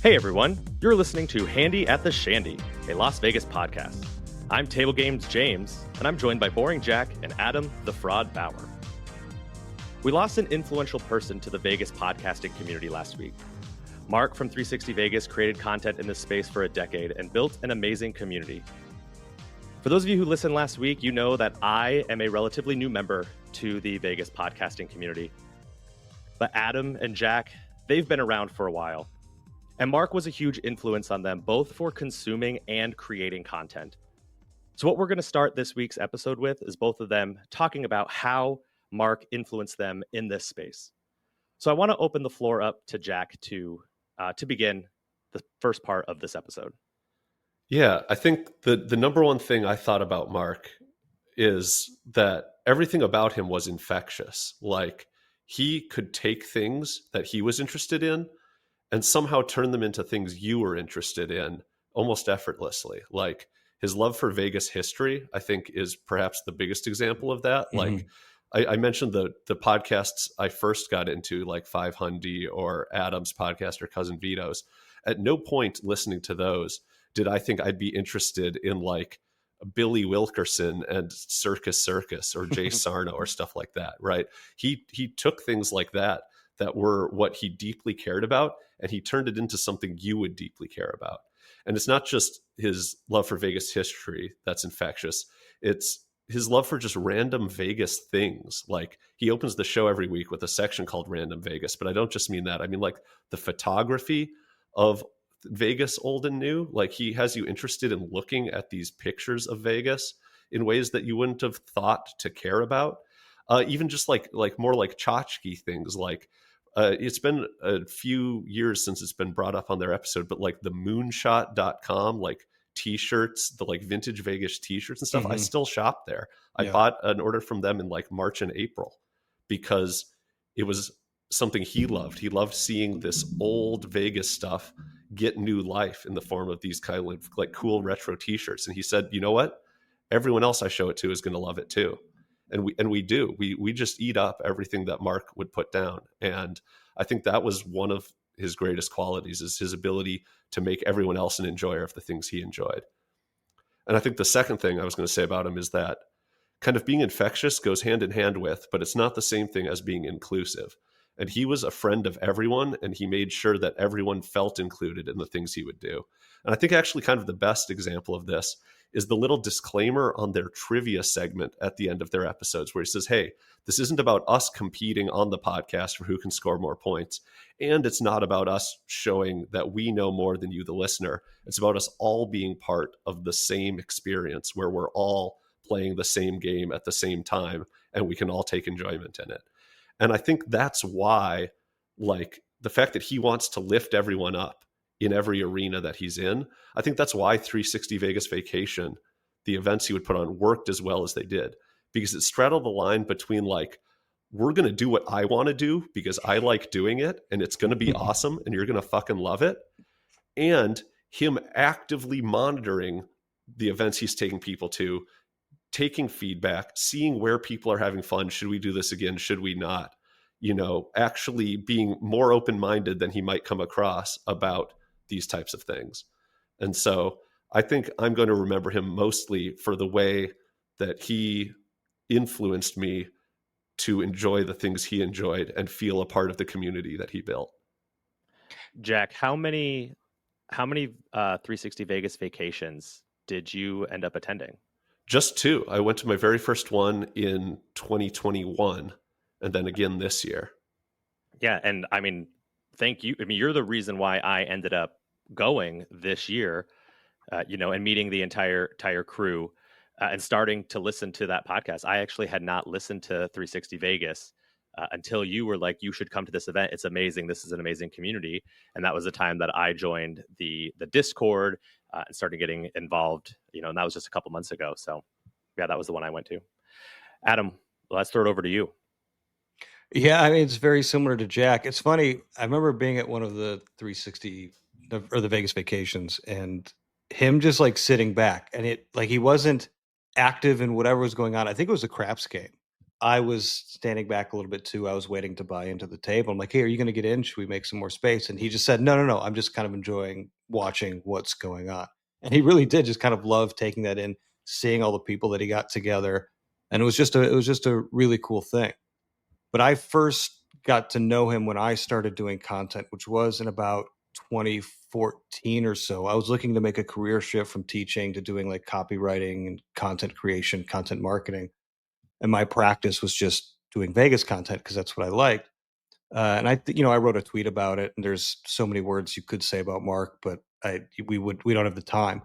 Hey everyone, you're listening to Handy at the Shandy, a Las Vegas podcast. I'm Table Games James, and I'm joined by Boring Jack and Adam the Fraud Bauer. We lost an influential person to the Vegas podcasting community last week. Mark from 360 Vegas created content in this space for a decade and built an amazing community. For those of you who listened last week, you know that I am a relatively new member to the Vegas podcasting community. But Adam and Jack, they've been around for a while. And Mark was a huge influence on them, both for consuming and creating content. So what we're going to start this week's episode with is both of them talking about how Mark influenced them in this space. So I want to open the floor up to Jack to begin the first part of this episode. Yeah, I think the number one thing I thought about Mark is that everything about him was infectious. Like, he could take things that he was interested in and somehow turn them into things you were interested in almost effortlessly. Like, his love for Vegas history, I think, is perhaps the biggest example of that. Mm-hmm. Like, I mentioned the podcasts I first got into, like 500 or Adam's podcast or Cousin Vito's. At no point listening to those did I think I'd be interested in like Billy Wilkerson and Circus or Jay Sarno or stuff like that, right? He took things like that were what he deeply cared about, and he turned it into something you would deeply care about. And it's not just his love for Vegas history that's infectious. It's his love for just random Vegas things. Like, he opens the show every week with a section called Random Vegas, but I don't just mean that. I mean, like, the photography of Vegas, old and new. Like, he has you interested in looking at these pictures of Vegas in ways that you wouldn't have thought to care about. Even just like more like tchotchke things. Like, it's been a few years since it's been brought up on their episode, but like the moonshot.com, like t-shirts, the like vintage Vegas t-shirts and stuff, I still shop there. I bought an order from them in like March and April because it was something he loved. He loved seeing this old Vegas stuff get new life in the form of these kind of like cool retro t-shirts. And he said, you know what? Everyone else I show it to is going to love it too. And we do. We just eat up everything that Mark would put down. And I think that was one of his greatest qualities, is his ability to make everyone else an enjoyer of the things he enjoyed. And I think the second thing I was going to say about him is that kind of being infectious goes hand in hand with, but it's not the same thing as being inclusive. And he was a friend of everyone, and he made sure that everyone felt included in the things he would do. And I think actually kind of the best example of this is the little disclaimer on their trivia segment at the end of their episodes, where he says, hey, this isn't about us competing on the podcast for who can score more points. And it's not about us showing that we know more than you, the listener. It's about us all being part of the same experience where we're all playing the same game at the same time, and we can all take enjoyment in it. And I think that's why, like, the fact that he wants to lift everyone up in every arena that he's in, I think that's why 360 Vegas Vacation, the events he would put on, worked as well as they did, because it straddled the line between like, we're going to do what I want to do because I like doing it and it's going to be awesome and you're going to fucking love it, and him actively monitoring the events he's taking people to, taking feedback, seeing where people are having fun. Should we do this again? Should we not? You know, actually being more open-minded than he might come across about these types of things. And so I think I'm going to remember him mostly for the way that he influenced me to enjoy the things he enjoyed and feel a part of the community that he built. Jack, how many 360 Vegas vacations did you end up attending? Just 2. I went to my very first one in 2021 and then again this year. Yeah. And I mean, thank you. I mean, you're the reason why I ended up going this year, and meeting the entire crew and starting to listen to that podcast. I actually had not listened to 360 Vegas until you were like, you should come to this event. It's amazing. This is an amazing community. And that was the time that I joined the Discord and started getting involved, and that was just a couple months ago. So yeah, that was the one I went to. Adam, let's throw it over to you. Yeah, I mean, it's very similar to Jack. It's funny. I remember being at one of the 360 or the Vegas vacations and him just like sitting back, and it like he wasn't active in whatever was going on. I think it was a craps game. I was standing back a little bit too. I was waiting to buy into the table. I'm like, hey, are you going to get in? Should we make some more space? And he just said, no, no, no. I'm just kind of enjoying watching what's going on. And he really did just kind of love taking that in, seeing all the people that he got together. And it was just a really cool thing. But I first got to know him when I started doing content, which was in about 2014 or so. I was looking to make a career shift from teaching to doing like copywriting and content creation, content marketing. And my practice was just doing Vegas content because that's what I liked. I wrote a tweet about it, and there's so many words you could say about Mark, but we don't have the time.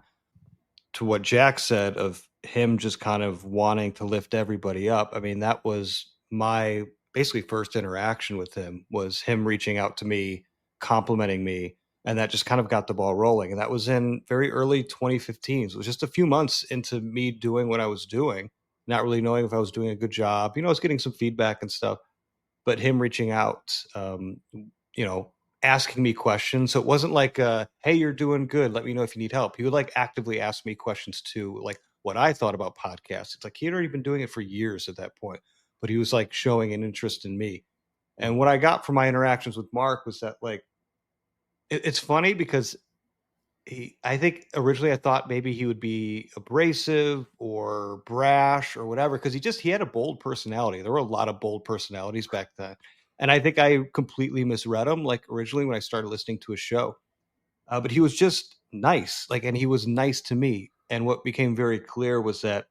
To what Jack said of him just kind of wanting to lift everybody up. I mean, that was my basically first interaction with him, was him reaching out to me, complimenting me, and that just kind of got the ball rolling. And that was in very early 2015. So it was just a few months into me doing what I was doing, not really knowing if I was doing a good job. I was getting some feedback and stuff, but him reaching out, you know, asking me questions. So it wasn't like, "Hey, you're doing good. Let me know if you need help." He would like actively ask me questions too, like what I thought about podcasts. It's like he had already been doing it for years at that point, but he was like showing an interest in me. And what I got from my interactions with Mark was that like it's funny because I think originally I thought maybe he would be abrasive or brash or whatever, because he had a bold personality. There were a lot of bold personalities back then. And I think I completely misread him like originally when I started listening to his show. But he was just nice, like, and he was nice to me. And what became very clear was that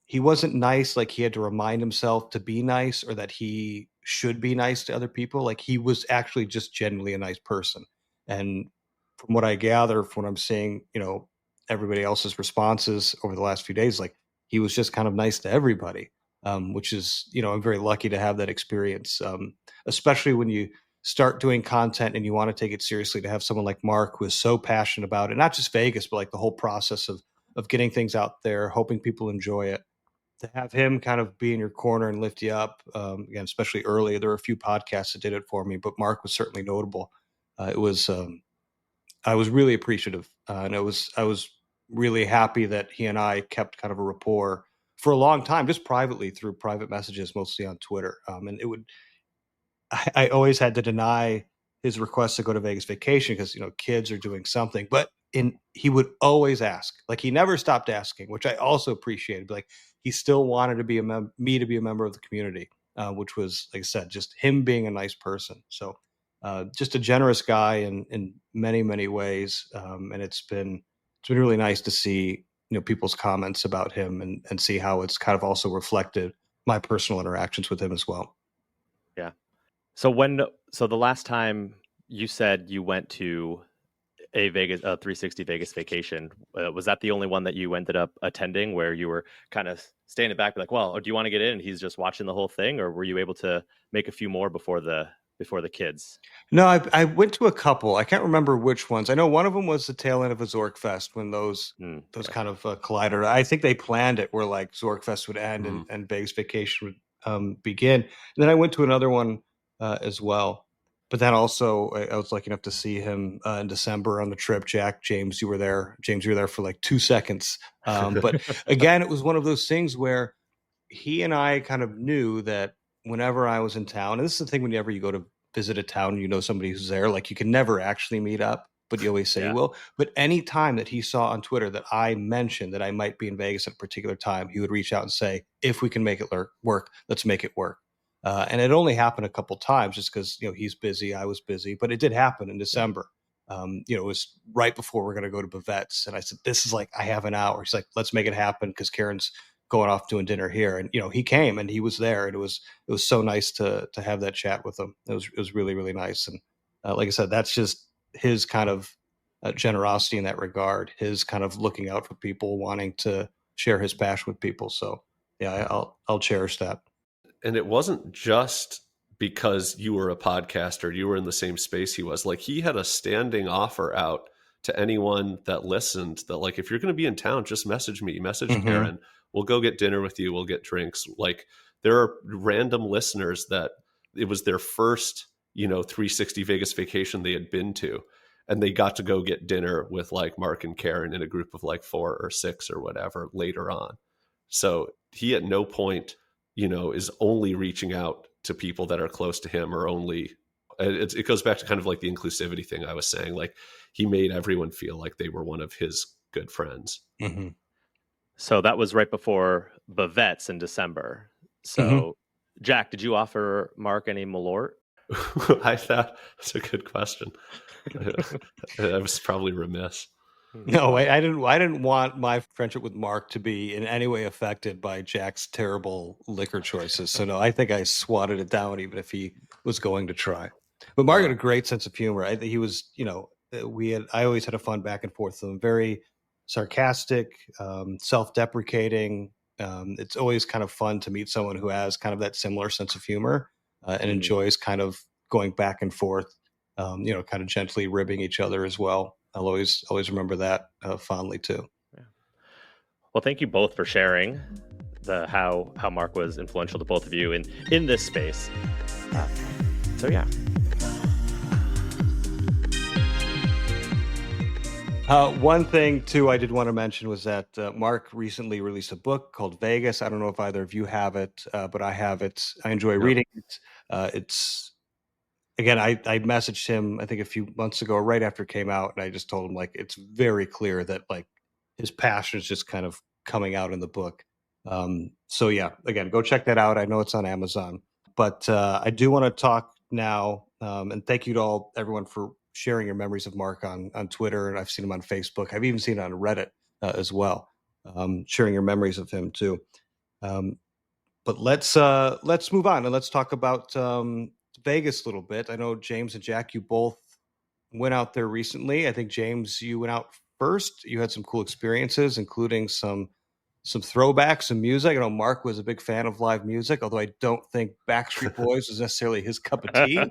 he wasn't nice like he had to remind himself to be nice or that he should be nice to other people. Like he was actually just genuinely a nice person. And from what I gather, from what I'm seeing, everybody else's responses over the last few days, like he was just kind of nice to everybody, which is, I'm very lucky to have that experience, especially when you start doing content and you want to take it seriously, to have someone like Mark who is so passionate about it, not just Vegas, but like the whole process of getting things out there, hoping people enjoy it. To have him kind of be in your corner and lift you up, again, especially early. There were a few podcasts that did it for me, but Mark was certainly notable. It was I was really appreciative, and I was really happy that he and I kept kind of a rapport for a long time, just privately through private messages, mostly on Twitter. And it would I always had to deny his request to go to Vegas vacation because kids are doing something. But he would always ask, like he never stopped asking, which I also appreciated. Like he still wanted to be me to be a member of the community, which was, like I said, just him being a nice person. So just a generous guy in many many ways, and it's been really nice to see people's comments about him and see how it's kind of also reflected my personal interactions with him as well. Yeah. So the last time you said you went to a 360 Vegas vacation, was that the only one that you ended up attending, where you were kind of standing back, like, well, do you want to get in? And he's just watching the whole thing, or were you able to make a few more before the kids? No, I went to a couple. I can't remember which ones. I know one of them was the tail end of a Zork Fest when those kind of collided. I think they planned it where like Zork Fest would end and Vegas vacation would begin. And then I went to another one as well. But then also I was lucky enough to see him in December on the trip. James, you were there. James, you were there for like 2 seconds. But again, it was one of those things where he and I kind of knew that whenever I was in town, and this is the thing, whenever you go to visit a town, somebody who's there, like you can never actually meet up, but you always say you will. But any time that he saw on Twitter that I mentioned that I might be in Vegas at a particular time, he would reach out and say, if we can make it work, let's make it work. And it only happened a couple times just because, he's busy, I was busy, but it did happen in December. It was right before we're going to go to Bavette's. And I said, this is like, I have an hour. He's like, let's make it happen because Karen's going off doing dinner here. And, he came and he was there, and it was so nice to have that chat with him. It was really, really nice. And like I said, that's just his kind of generosity in that regard, his kind of looking out for people, wanting to share his passion with people. So yeah, I'll cherish that. And it wasn't just because you were a podcaster, you were in the same space he was. Like he had a standing offer out to anyone that listened that, like, if you're going to be in town, just message me, message Karen. We'll go get dinner with you. We'll get drinks. Like there are random listeners that it was their first, 360 Vegas vacation they had been to, and they got to go get dinner with like Mark and Karen in a group of like 4 or 6 or whatever later on. So he at no point, is only reaching out to people that are close to him, or only, it goes back to kind of like the inclusivity thing I was saying. Like, he made everyone feel like they were one of his good friends. Mm-hmm. So that was right before Bavets in December. So, Jack, did you offer Mark any Malort? I thought that's a good question. I was probably remiss. No, I didn't want my friendship with Mark to be in any way affected by Jack's terrible liquor choices. So no, I think I swatted it down, even if he was going to try. But Mark had a great sense of humor. I think he was, I always had a fun back and forth with him. Very sarcastic, self-deprecating. It's always kind of fun to meet someone who has kind of that similar sense of humor and enjoys kind of going back and forth, kind of gently ribbing each other as well. I'll always remember that fondly too. Yeah. Well, thank you both for sharing how Mark was influential to both of you in this space. So yeah. One thing too I did want to mention was that Mark recently released a book called Vegas. I don't know if either of you have it, but I have it. I enjoy reading it. It's Again, I messaged him, I think a few months ago, right after it came out, and I just told him, like, it's very clear that, like, his passion is just kind of coming out in the book. So yeah, again, go check that out. I know it's on Amazon, but I do want to talk now, and thank you to everyone for sharing your memories of Mark on Twitter, and I've seen him on Facebook. I've even seen it on Reddit as well, sharing your memories of him too. But let's move on and let's talk about Vegas a little bit. I know James and Jack, you both went out there recently. I think James, you went out first. You had some cool experiences, including some throwbacks, some music. I know Mark was a big fan of live music, although I don't think Backstreet Boys was necessarily his cup of tea.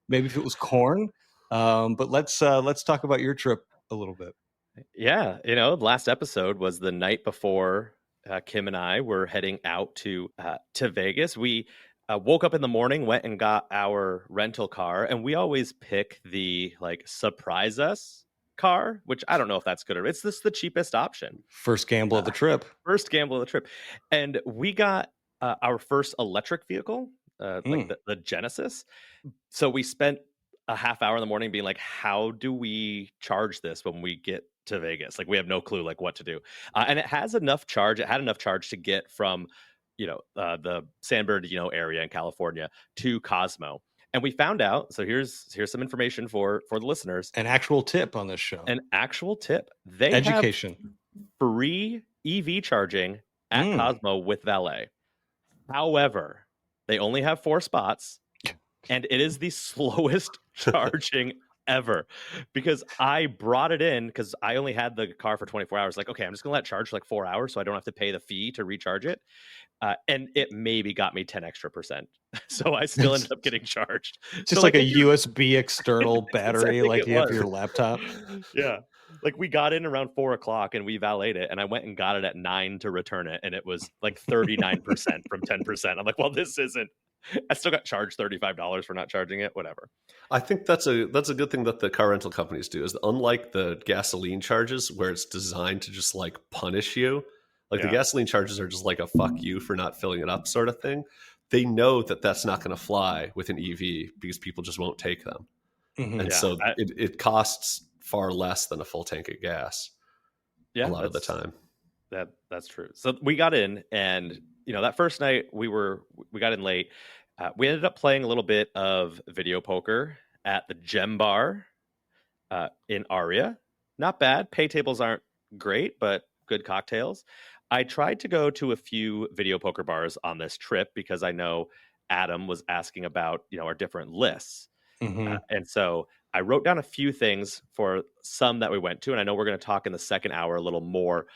Maybe if it was Korn. But let's talk about your trip a little bit. Yeah, the last episode was the night before Kim and I were heading out to Vegas. We woke up in the morning, went and got our rental car, and we always pick the surprise us car, which I don't know if that's good or it's the cheapest option. First gamble of the trip. And we got our first electric vehicle, the Genesis. So we spent a half hour in the morning being like, how do we charge this when we get to Vegas? Like, we have no clue what to do. And it has enough charge. It had enough charge to get from the San Bernardino area in California to Cosmo. And we found out, so here's some information for the listeners. An actual tip on this show. They education. Have free EV charging at Cosmo with valet. However, they only have 4 spots, and it is the slowest charging ever, because I brought it in because I only had the car for 24 hours. Like, okay, I'm just gonna let it charge for 4 hours so I don't have to pay the fee to recharge it. And it maybe got me 10 extra %. So I still ended up getting charged. Just like a USB external battery, like you have your laptop. Yeah. Like, we got in around 4:00 and we valeted it, and I went and got it at 9 to return it, and it was like 39% from 10%. I'm like, well, this isn't. I still got charged $35 for not charging it. Whatever. I think that's a good thing that the car rental companies do, is unlike the gasoline charges where it's designed to just punish you. The gasoline charges are just like a fuck you for not filling it up sort of thing. They know that that's not going to fly with an EV because people just won't take them. Mm-hmm. And so it costs far less than a full tank of gas a lot of the time. That's true. So we got in, and that first night we got in late. We ended up playing a little bit of video poker at the Gem Bar in Aria. Not bad. Pay tables aren't great, but good cocktails. I tried to go to a few video poker bars on this trip because I know Adam was asking about our different lists. Mm-hmm. And so I wrote down a few things for some that we went to, and I know we're going to talk in the second hour a little more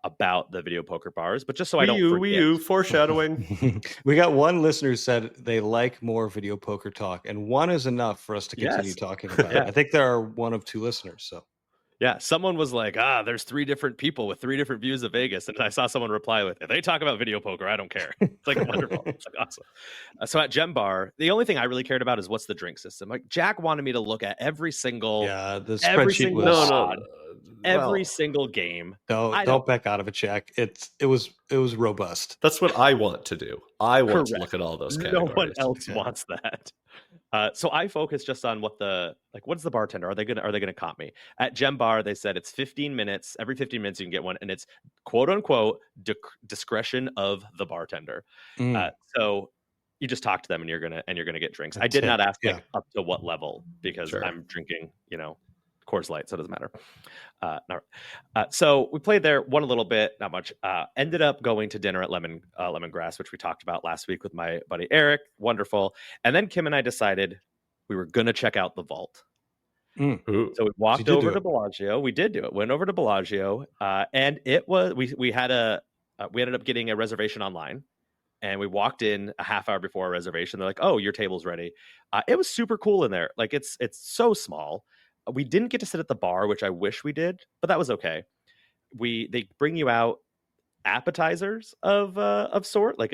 about the video poker bars, but just so I don't forget. Foreshadowing. We got one listener who said they like more video poker talk, and one is enough for us to continue talking about it. I think there are one of 2 listeners. So Yeah, someone was like, there's 3 different people with 3 different views of Vegas. And I saw someone reply with, if they talk about video poker, I don't care. It's like wonderful. It's like awesome. So at Gem Bar, the only thing I really cared about is what's the drink system. Like Jack wanted me to look at every single The every spreadsheet single was odd, every Well, single game. don't back out of it, Jack. It was robust. that's what I want to do. I want to Correct. look at all those No categories. one else wants that. So I focus just on what's the bartender? Are they gonna comp me? At Gem Bar, they said it's 15 minutes. Every 15 minutes you can get one, and it's quote unquote discretion of the bartender. So you just talk to them, and you're gonna get drinks. I did not ask like up to what level because I'm drinking, Coors Light, so it doesn't matter. So we played there, won a little bit, not much. Ended up going to dinner at Lemongrass, which we talked about last week with my buddy Eric. Wonderful. And then Kim and I decided we were going to check out the vault. So we walked over to Bellagio. We did do it. Went over to Bellagio, and it was we ended up getting a reservation online. And we walked in a half hour before our reservation. They're like, "Oh, your table's ready." It was super cool in there. Like it's so small. We didn't get to sit at the bar, which I wish we did, but that was okay. They bring you out appetizers of sort, like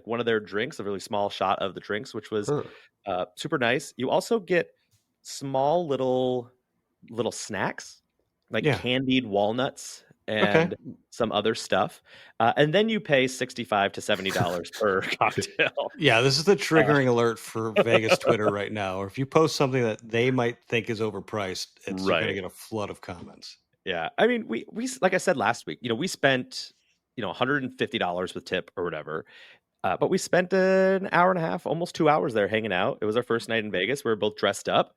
one of their drinks, a really small shot of the drinks, which was super nice. You also get small little snacks, like candied walnuts and some other stuff, and then you pay $65 to $70 per cocktail. Yeah, this is the triggering alert for Vegas Twitter right now. Or if you post something that they might think is overpriced, you're going to get a flood of comments. Yeah, I mean, we like I said last week, we spent $150 with tip or whatever, but we spent an hour and a half, almost 2 hours there hanging out. It was our first night in Vegas. We were both dressed up.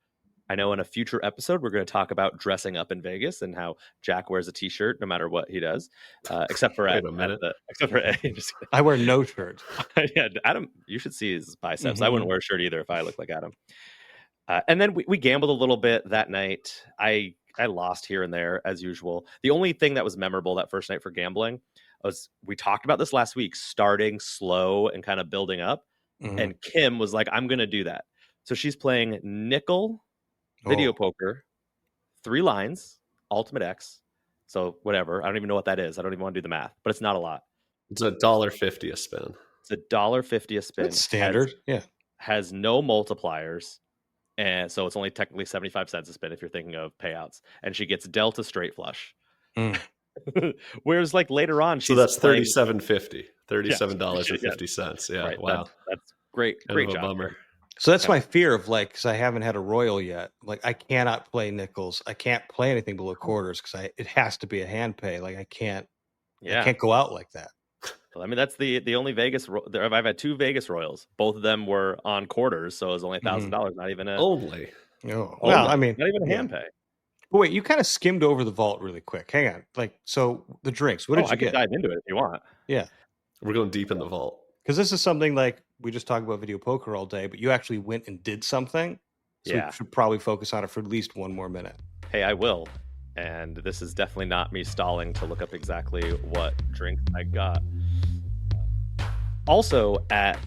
I know in a future episode, we're going to talk about dressing up in Vegas and how Jack wears a t-shirt no matter what he does, except for I wear no shirt. Yeah, Adam, you should see his biceps. I wouldn't wear a shirt either if I looked like Adam. And then we gambled a little bit that night. I lost here and there as usual. The only thing that was memorable that first night for gambling was we talked about this last week, starting slow and kind of building up. And Kim was like, I'm going to do that. So she's playing nickel video poker, 3 lines, Ultimate X. So whatever. I don't even know what that is. I don't even want to do the math, but it's not a lot. It's $1.50 a spin. It's $1.50 a spin. That's standard. Has no multipliers. And so it's only technically 75 cents a spin if you're thinking of payouts. And she gets Delta straight flush. Whereas like later on, so that's $37.50. $37.50. Yeah. Right. Wow. That's great. Great job. Bummer. So that's my fear of because I haven't had a Royal yet. Like I cannot play nickels. I can't play anything below quarters because it has to be a hand pay. Like I can't go out like that. Well, I mean, that's the only Vegas. I've had 2 Vegas Royals. Both of them were on quarters, so it was only $1,000. Not even only. Well, I mean, not even a hand pay. But wait, you kind of skimmed over the vault really quick. Hang on, so the drinks. What did you get? I can dive into it if you want. Yeah, we're going deep in the vault because this is something like we just talk about video poker all day, but you actually went and did something. So we should probably focus on it for at least one more minute. Hey, I will. And this is definitely not me stalling to look up exactly what drink I got. Also, at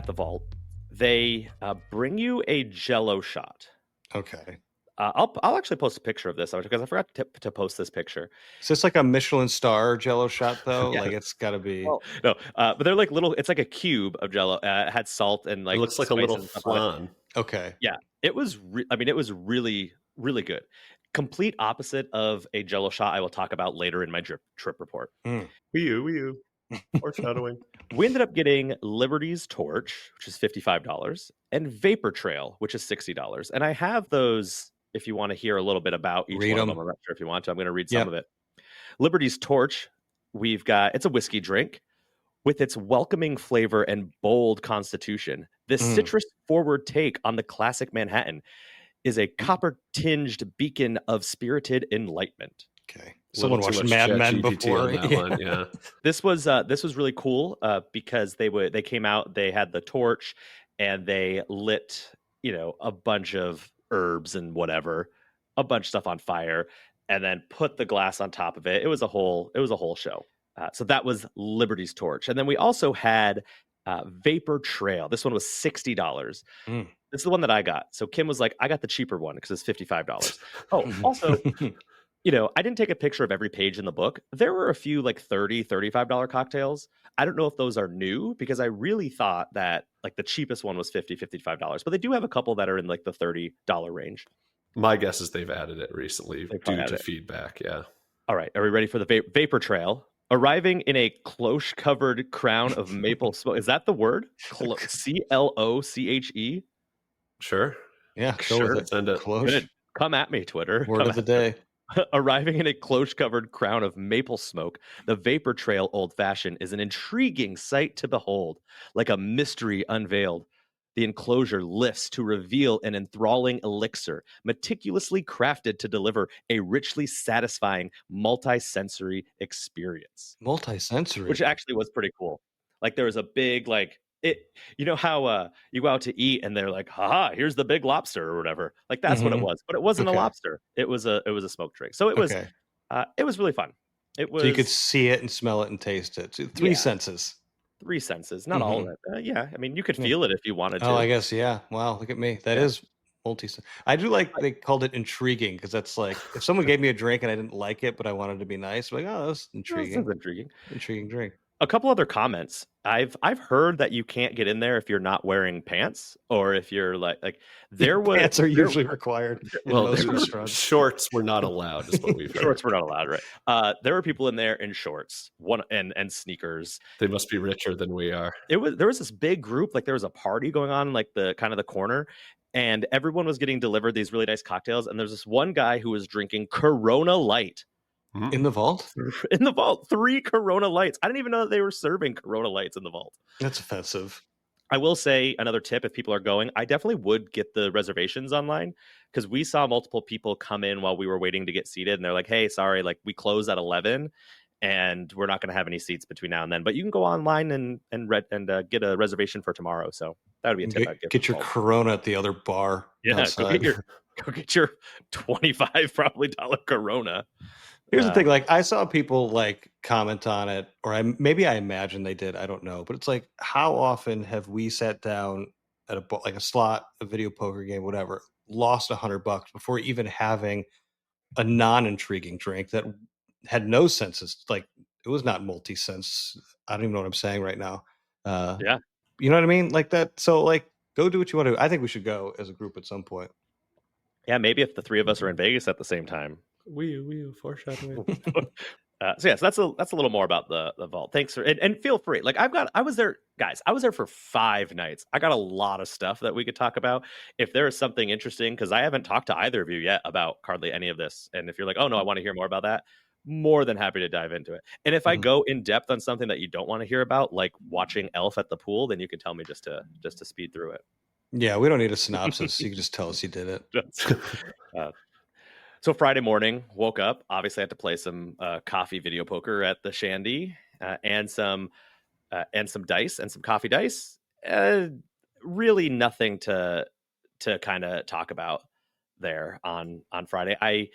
the vault, they bring you a Jello shot. Okay. I'll actually post a picture of this because I forgot to post this picture. Is this like a Michelin star Jello shot though? Like it's got to be. Well, no, but they're like little. It's like a cube of Jello. It had salt and like. It looks like a little flan. Okay. Yeah, it was. It was really, really good. Complete opposite of a Jello shot I will talk about later in my trip report. Wee you. Foreshadowing. We ended up getting Liberty's Torch, which is $55, and Vapor Trail, which is $60. And I have those if you want to hear a little bit about each one of them. I'm not sure if you want to. I'm going to read some of it. Liberty's Torch, it's a whiskey drink with its welcoming flavor and bold constitution. This citrus-forward take on the classic Manhattan is a copper-tinged beacon of spirited enlightenment. Okay. Someone watched Mad Men before. Yeah. This was really cool because they came out, they had the torch, and they lit a bunch of herbs and whatever, a bunch of stuff on fire, and then put the glass on top of it. It was a whole show. So that was Liberty's Torch, and then we also had Vapor Trail. This one was $60. This is the one that I got. So Kim was like, I got the cheaper one because it's $55. Oh, also. I didn't take a picture of every page in the book. There were a few like $30, $35 cocktails. I don't know if those are new because I really thought that like the cheapest one was $50, $55, but they do have a couple that are in like the $30 range. My guess is they've added it recently They probably due added to it. feedback. Yeah. All right. Are we ready for the vapor trail? Arriving in a cloche-covered crown of maple smoke. Is that the word? CLOCHE? Sure. Yeah, go Sure. with it. Send it. Cloche. Good. Come at me, Twitter. Word Come of the at me. day. Arriving in a cloche-covered crown of maple smoke, the Vapor Trail Old Fashioned is an intriguing sight to behold, like a mystery unveiled. The enclosure lifts to reveal an enthralling elixir, meticulously crafted to deliver a richly satisfying multi-sensory experience, Multi-sensory. which actually was pretty cool. Like there was a big how you go out to eat and they're like, haha, here's the big lobster or whatever. Like that's what it Mhm. was, but it wasn't a Okay. lobster. It was a smoke drink. So it was really fun. It So you could was see it and smell it and taste it. So 3 Yeah. senses. 3 senses, not all of it. Yeah, I mean, you could Yeah. feel it if you wanted Oh, I to. guess, yeah. Wow, look at me. That Yeah. is multi. I do like they called it intriguing because that's like if someone gave me a drink and I didn't like it, but I wanted to be nice, I'm like, oh, that's That intriguing. sounds intriguing. Intriguing drink. A couple other comments. I've heard that you can't get in there if you're not wearing pants or if you're like there was Pants are usually required in Well, most they were- restaurants. shorts were not allowed, is what we've heard. shorts were not allowed, right? There were people in there in shorts, and sneakers. They must be richer than we are. There was this big group, like there was a party going on in like the kind of the corner, and everyone was getting delivered these really nice cocktails, and there's this one guy who was drinking Corona Light In the vault? in the vault. 3 Corona Lights. I didn't even know that they were serving Corona Lights in the vault. That's offensive. I will say another tip if people are going, I definitely would get the reservations online because we saw multiple people come in while we were waiting to get seated, and they're like, hey, sorry, like we close at 11 and we're not going to have any seats between now and then, but you can go online and get a reservation for tomorrow. So that would be a tip I'd give. Get your Corona at the other bar. Go outside. get your $25 probably dollar Corona. Here's the thing, like I saw people like comment on it, or maybe I imagine they did. I don't know, but it's like, how often have we sat down at a slot, a video poker game, whatever, lost $100 before even having a non-intriguing drink that had no senses? Like it was not multi-sense. I don't even know what I'm saying right now. Yeah, you know what I mean, like that. So like, go do what you want to do. I think we should go as a group at some point. yeah, maybe if the 3 of us are in Vegas at the same time. We foreshadowing. So yes, that's a little more about the vault. Thanks for and feel free. Like I was there, guys. I was there for 5 nights. I got a lot of stuff that we could talk about. If there is something interesting, because I haven't talked to either of you yet about hardly any of this. And if you're like, oh no, I want to hear more about that, more than happy to dive into it. And if I go in depth on something that you don't want to hear about, like watching Elf at the pool, then you can tell me just to speed through it. Yeah, we don't need a synopsis. You can just tell us you did it. So Friday morning, woke up. Obviously, I had to play some coffee video poker at the Shandy and some dice and some coffee dice. Really nothing to kind of talk about there on Friday.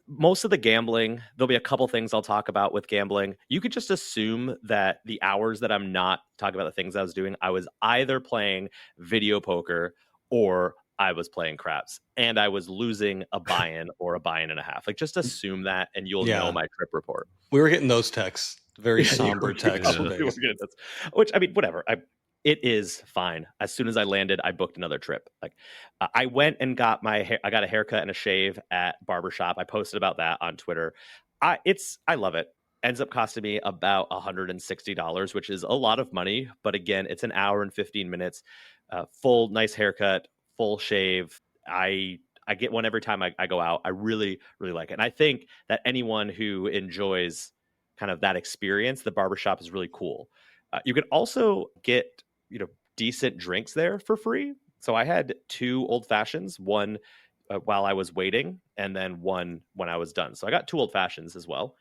Most of the gambling, there'll be a couple things I'll talk about with gambling. You could just assume that the hours that I'm not talking about the things I was doing, I was either playing video poker or I was playing craps, and I was losing a buy-in or a buy-in and a half. Like, just assume that, and you'll know my trip report. We were getting those texts, very somber texts. Which, I mean, whatever. It is fine. As soon as I landed, I booked another trip. Like, I went and got I got a haircut and a shave at barbershop. I posted about that on Twitter. I love it. Ends up costing me about $160, which is a lot of money. But again, it's an hour and 15 minutes, full nice haircut, full shave. I get one every time I go out. I really, really like it. And I think that anyone who enjoys kind of that experience, the barbershop is really cool. You can also get, decent drinks there for free. So I had 2 old fashions, one while I was waiting, and then one when I was done. So I got 2 old fashions as well.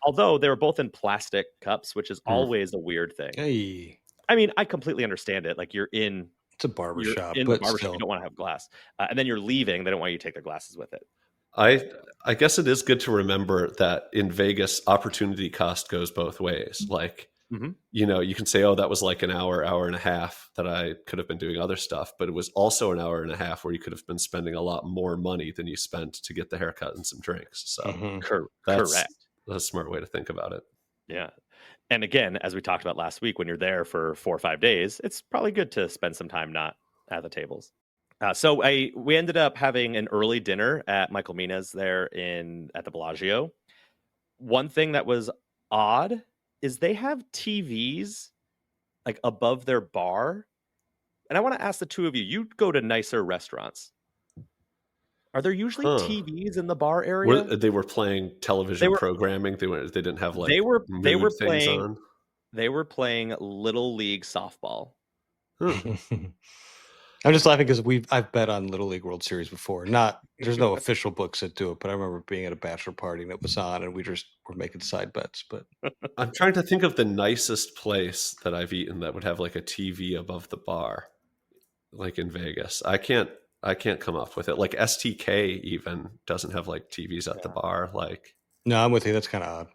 Although they were both in plastic cups, which is always a weird thing. Hey. I mean, I completely understand it. Like it's a barbershop, in the barbershop, you don't want to have glass, and then you're leaving. They don't want you to take their glasses with it. I guess it is good to remember that in Vegas, opportunity cost goes both ways. Like Mhm. you can say, oh, that was like an hour and a half that I could have been doing other stuff, but it was also an hour and a half where you could have been spending a lot more money than you spent to get the haircut and some drinks. So that's Correct. a smart way to think about it. Yeah. And again, as we talked about last week, when you're there for 4 or 5 days, it's probably good to spend some time not at the tables. We ended up having an early dinner at Michael Mina's there at the Bellagio. One thing that was odd is they have TVs like above their bar. And I want to ask the two of you, you go to nicer restaurants. Are there usually TVs in the bar area? They were playing television programming. They didn't have like they were things playing on. They were playing Little League softball. I'm just laughing because I've bet on Little League World Series before. There's no official books that do it, but I remember being at a bachelor party and it was on, and we just were making side bets. But I'm trying to think of the nicest place that I've eaten that would have like a TV above the bar, like in Vegas. I can't come up with it. Like STK even doesn't have like TVs at the bar. Like, no, I'm with you. That's kind of odd.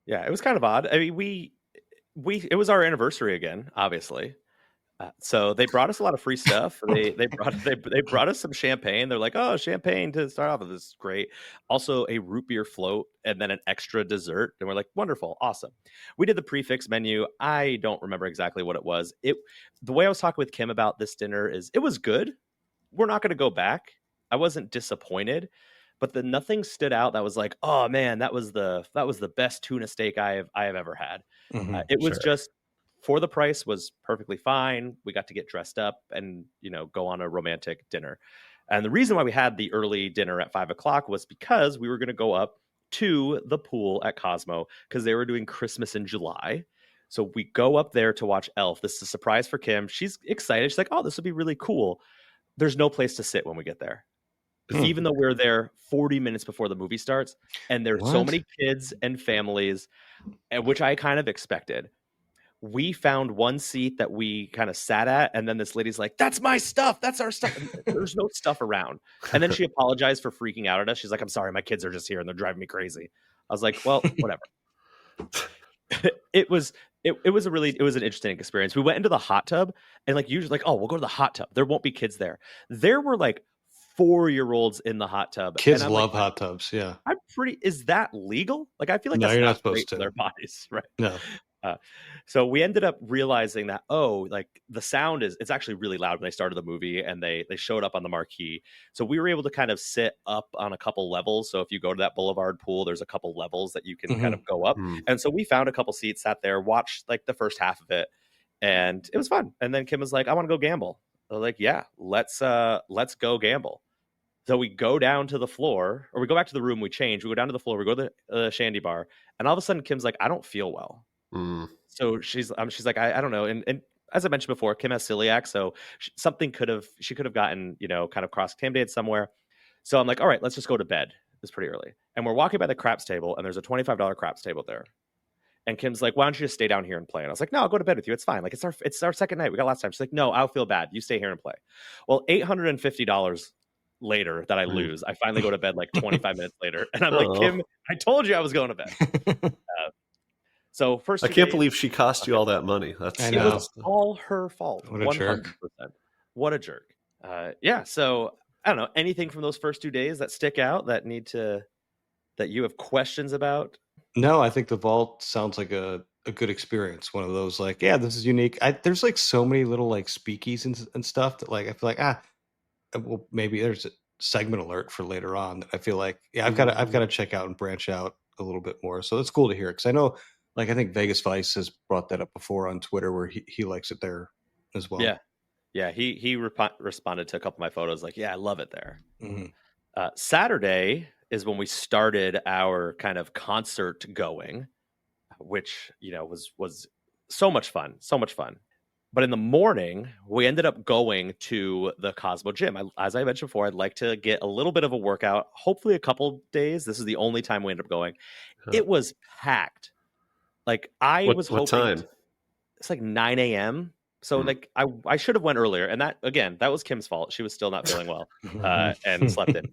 Yeah, it was kind of odd. I mean, it was our anniversary again, obviously. So they brought us a lot of free stuff. They brought us some champagne. They're like, oh, champagne to start off with. This is great. Also a root beer float and then an extra dessert. And we're like, wonderful, awesome. We did the prefix menu. I don't remember exactly what it was. The way I was talking with Kim about this dinner is it was good. We're not going to go back. I wasn't disappointed, but nothing stood out that was like, oh man, that was the best tuna steak I have ever had. It was just, for the price, was perfectly fine. We got to get dressed up and, go on a romantic dinner. And the reason why we had the early dinner at 5:00 was because we were going to go up to the pool at Cosmo because they were doing Christmas in July. So we go up there to watch Elf. This is a surprise for Kim. She's excited. She's like, oh, this will be really cool. There's no place to sit when we get there. Even though we're there 40 minutes before the movie starts, and there's so many kids and families, which I kind of expected. We found one seat that we kind of sat at, and then this lady's like, that's my stuff. That's our stuff. There's no stuff around. And then she apologized for freaking out at us. She's like, I'm sorry, my kids are just here and they're driving me crazy. I was like, well, whatever. It was an interesting experience. We went into the hot tub, and like usually, like, oh, we'll go to the hot tub. There won't be kids there. There were like 4-year-olds in the hot tub. Kids love hot tubs. Yeah. Is that legal? Like, I feel like no, that's you're not supposed great to. for their bodies, right? No. So we ended up realizing that, like the sound it's actually really loud when they started the movie, and they showed up on the marquee. So we were able to kind of sit up on a couple levels. So if you go to that Boulevard pool, there's a couple levels that you can kind of go up. And so we found a couple seats, sat there, watched like the first half of it, and it was fun. And then Kim was like, I want to go gamble. I was like, yeah, let's go gamble. So we go down to the floor, or we go back to the room, we change, we go down to the floor, we go to the shandy bar, and all of a sudden Kim's like, I don't feel well. So she's like, I don't know. And as I mentioned before, Kim has celiac, so she could have gotten, kind of cross-contaminated somewhere. So I'm like, all right, let's just go to bed. It's pretty early. And we're walking by the craps table, and there's a $25 craps table there. And Kim's like, why don't you just stay down here and play? And I was like, no, I'll go to bed with you. It's fine. Like, it's our second night. We got lots of time. She's like, no, I'll feel bad. You stay here and play. Well, $850 later that I lose, I finally go to bed like 25 minutes later. And I'm like, Kim, I told you I was going to bed. So first, I can't believe she cost you all that money. It was all her fault. What a 100%. Jerk! What a jerk! Yeah. So I don't know, anything from those first 2 days that stick out that you have questions about. No, I think the vault sounds like a good experience. One of those like, yeah, this is unique. There's like so many little like speakies and stuff that like I feel like well, maybe there's a segment alert for later on that I feel like I've got to check out and branch out a little bit more. So it's cool to hear, because I know. Like, I think Vegas Vice has brought that up before on Twitter, where he likes it there as well. Yeah. He responded to a couple of my photos like, yeah, I love it there. Saturday is when we started our kind of concert going, which, was so much fun. But in the morning, we ended up going to the Cosmo gym. As I mentioned before, I'd like to get a little bit of a workout, hopefully a couple days. This is the only time we ended up going. It was packed. Like was hoping. What time? It's like 9 a.m. So like I should have went earlier, and that was Kim's fault. She was still not feeling well and slept in.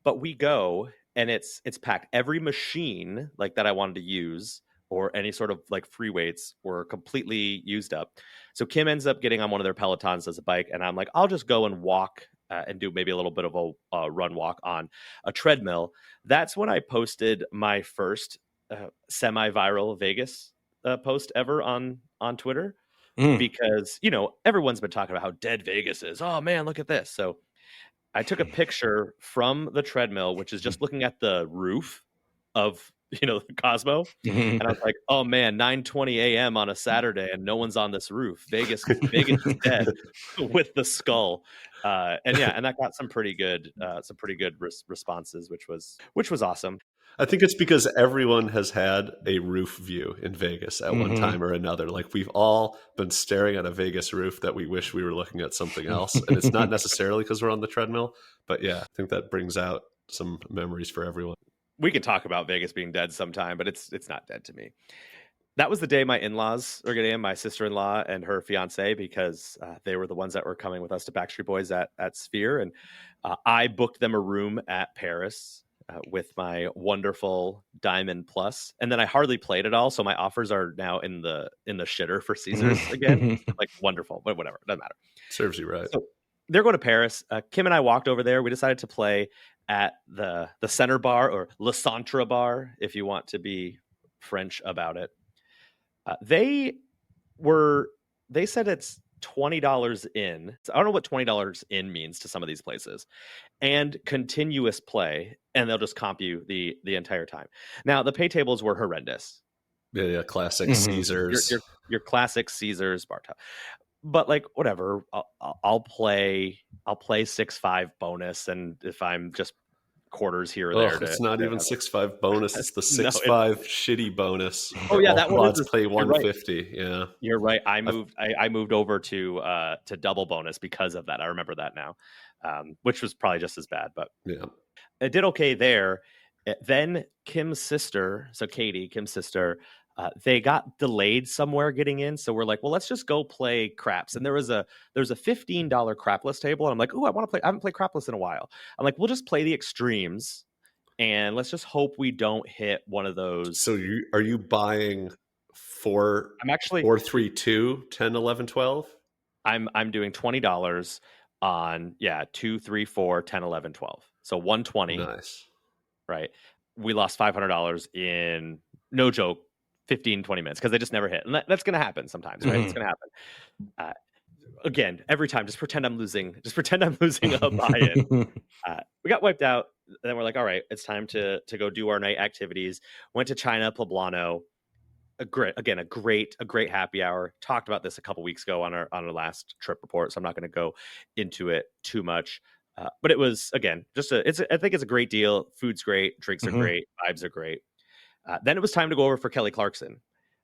But we go, and it's packed. Every machine like that I wanted to use or any sort of like free weights were completely used up. So Kim ends up getting on one of their Pelotons as a bike, and I'm like, I'll just go and walk and do maybe a little bit of a run walk on a treadmill. That's when I posted my first semi-viral Vegas post ever on Twitter, because everyone's been talking about how dead Vegas is. Oh man, look at this. So I took a picture from the treadmill, which is just looking at the roof of the Cosmo, and I was like, oh man, 9:20 a.m. on a Saturday and no one's on this roof. Vegas is dead with the skull. And that got some pretty good responses, which was awesome. I think it's because everyone has had a roof view in Vegas at one time or another. Like, we've all been staring at a Vegas roof that we wish we were looking at something else. And it's not necessarily because we're on the treadmill, but yeah, I think that brings out some memories for everyone. We can talk about Vegas being dead sometime, but it's not dead to me. That was the day my in-laws are getting in, my sister-in-law and her fiance, because they were the ones that were coming with us to Backstreet Boys at Sphere. And I booked them a room at Paris with my wonderful Diamond Plus. And then I hardly played at all. So my offers are now in the shitter for Caesars again. Like, wonderful, but whatever, doesn't matter. Serves you right. So they're going to Paris. Kim and I walked over there. We decided to play at the Center Bar, or Le Centre Bar, if you want to be French about it. They said it's $20 in. So I don't know what $20 in means to some of these places, and continuous play, and they'll just comp you the entire time. Now, the pay tables were horrendous. Yeah, classic Caesars. Your classic Caesars bar top. But like, whatever, I'll play 6-5 bonus, and if I'm just quarters here or there, it's not even 6-5 bonus. It's the 6-5 shitty bonus. Oh yeah, that one is play 150. Right. Yeah, you're right. I moved over to double bonus because of that. I remember that now, which was probably just as bad, but yeah, I did okay there. Then Kim's sister, so Katie, Kim's sister, they got delayed somewhere getting in, so we're like, well, let's just go play craps. And there's a $15 crapless table, and I'm like, oh, I want to play. I haven't played crapless in a while. I'm like, we'll just play the extremes, and let's just hope we don't hit one of those. So are you buying 4? I'm actually 4, 3, 2, 10, 11, 12. I'm doing $20 on 2, 3, 4, 10, 11, 12. So 120. Nice. Right. We lost $500 in, no joke, 15-20 minutes, because they just never hit, and that's going to happen sometimes, right? It's going to happen again every time. Just pretend I'm losing a buy-in. We got wiped out. Then we're like, all right, it's time to go do our night activities. Went to China Poblano. A great happy hour. Talked about this a couple weeks ago on our last trip report, so I'm not going to go into it too much. But it was, again, I think it's a great deal. Food's great, drinks are great, vibes are great. Then it was time to go over for Kelly Clarkson,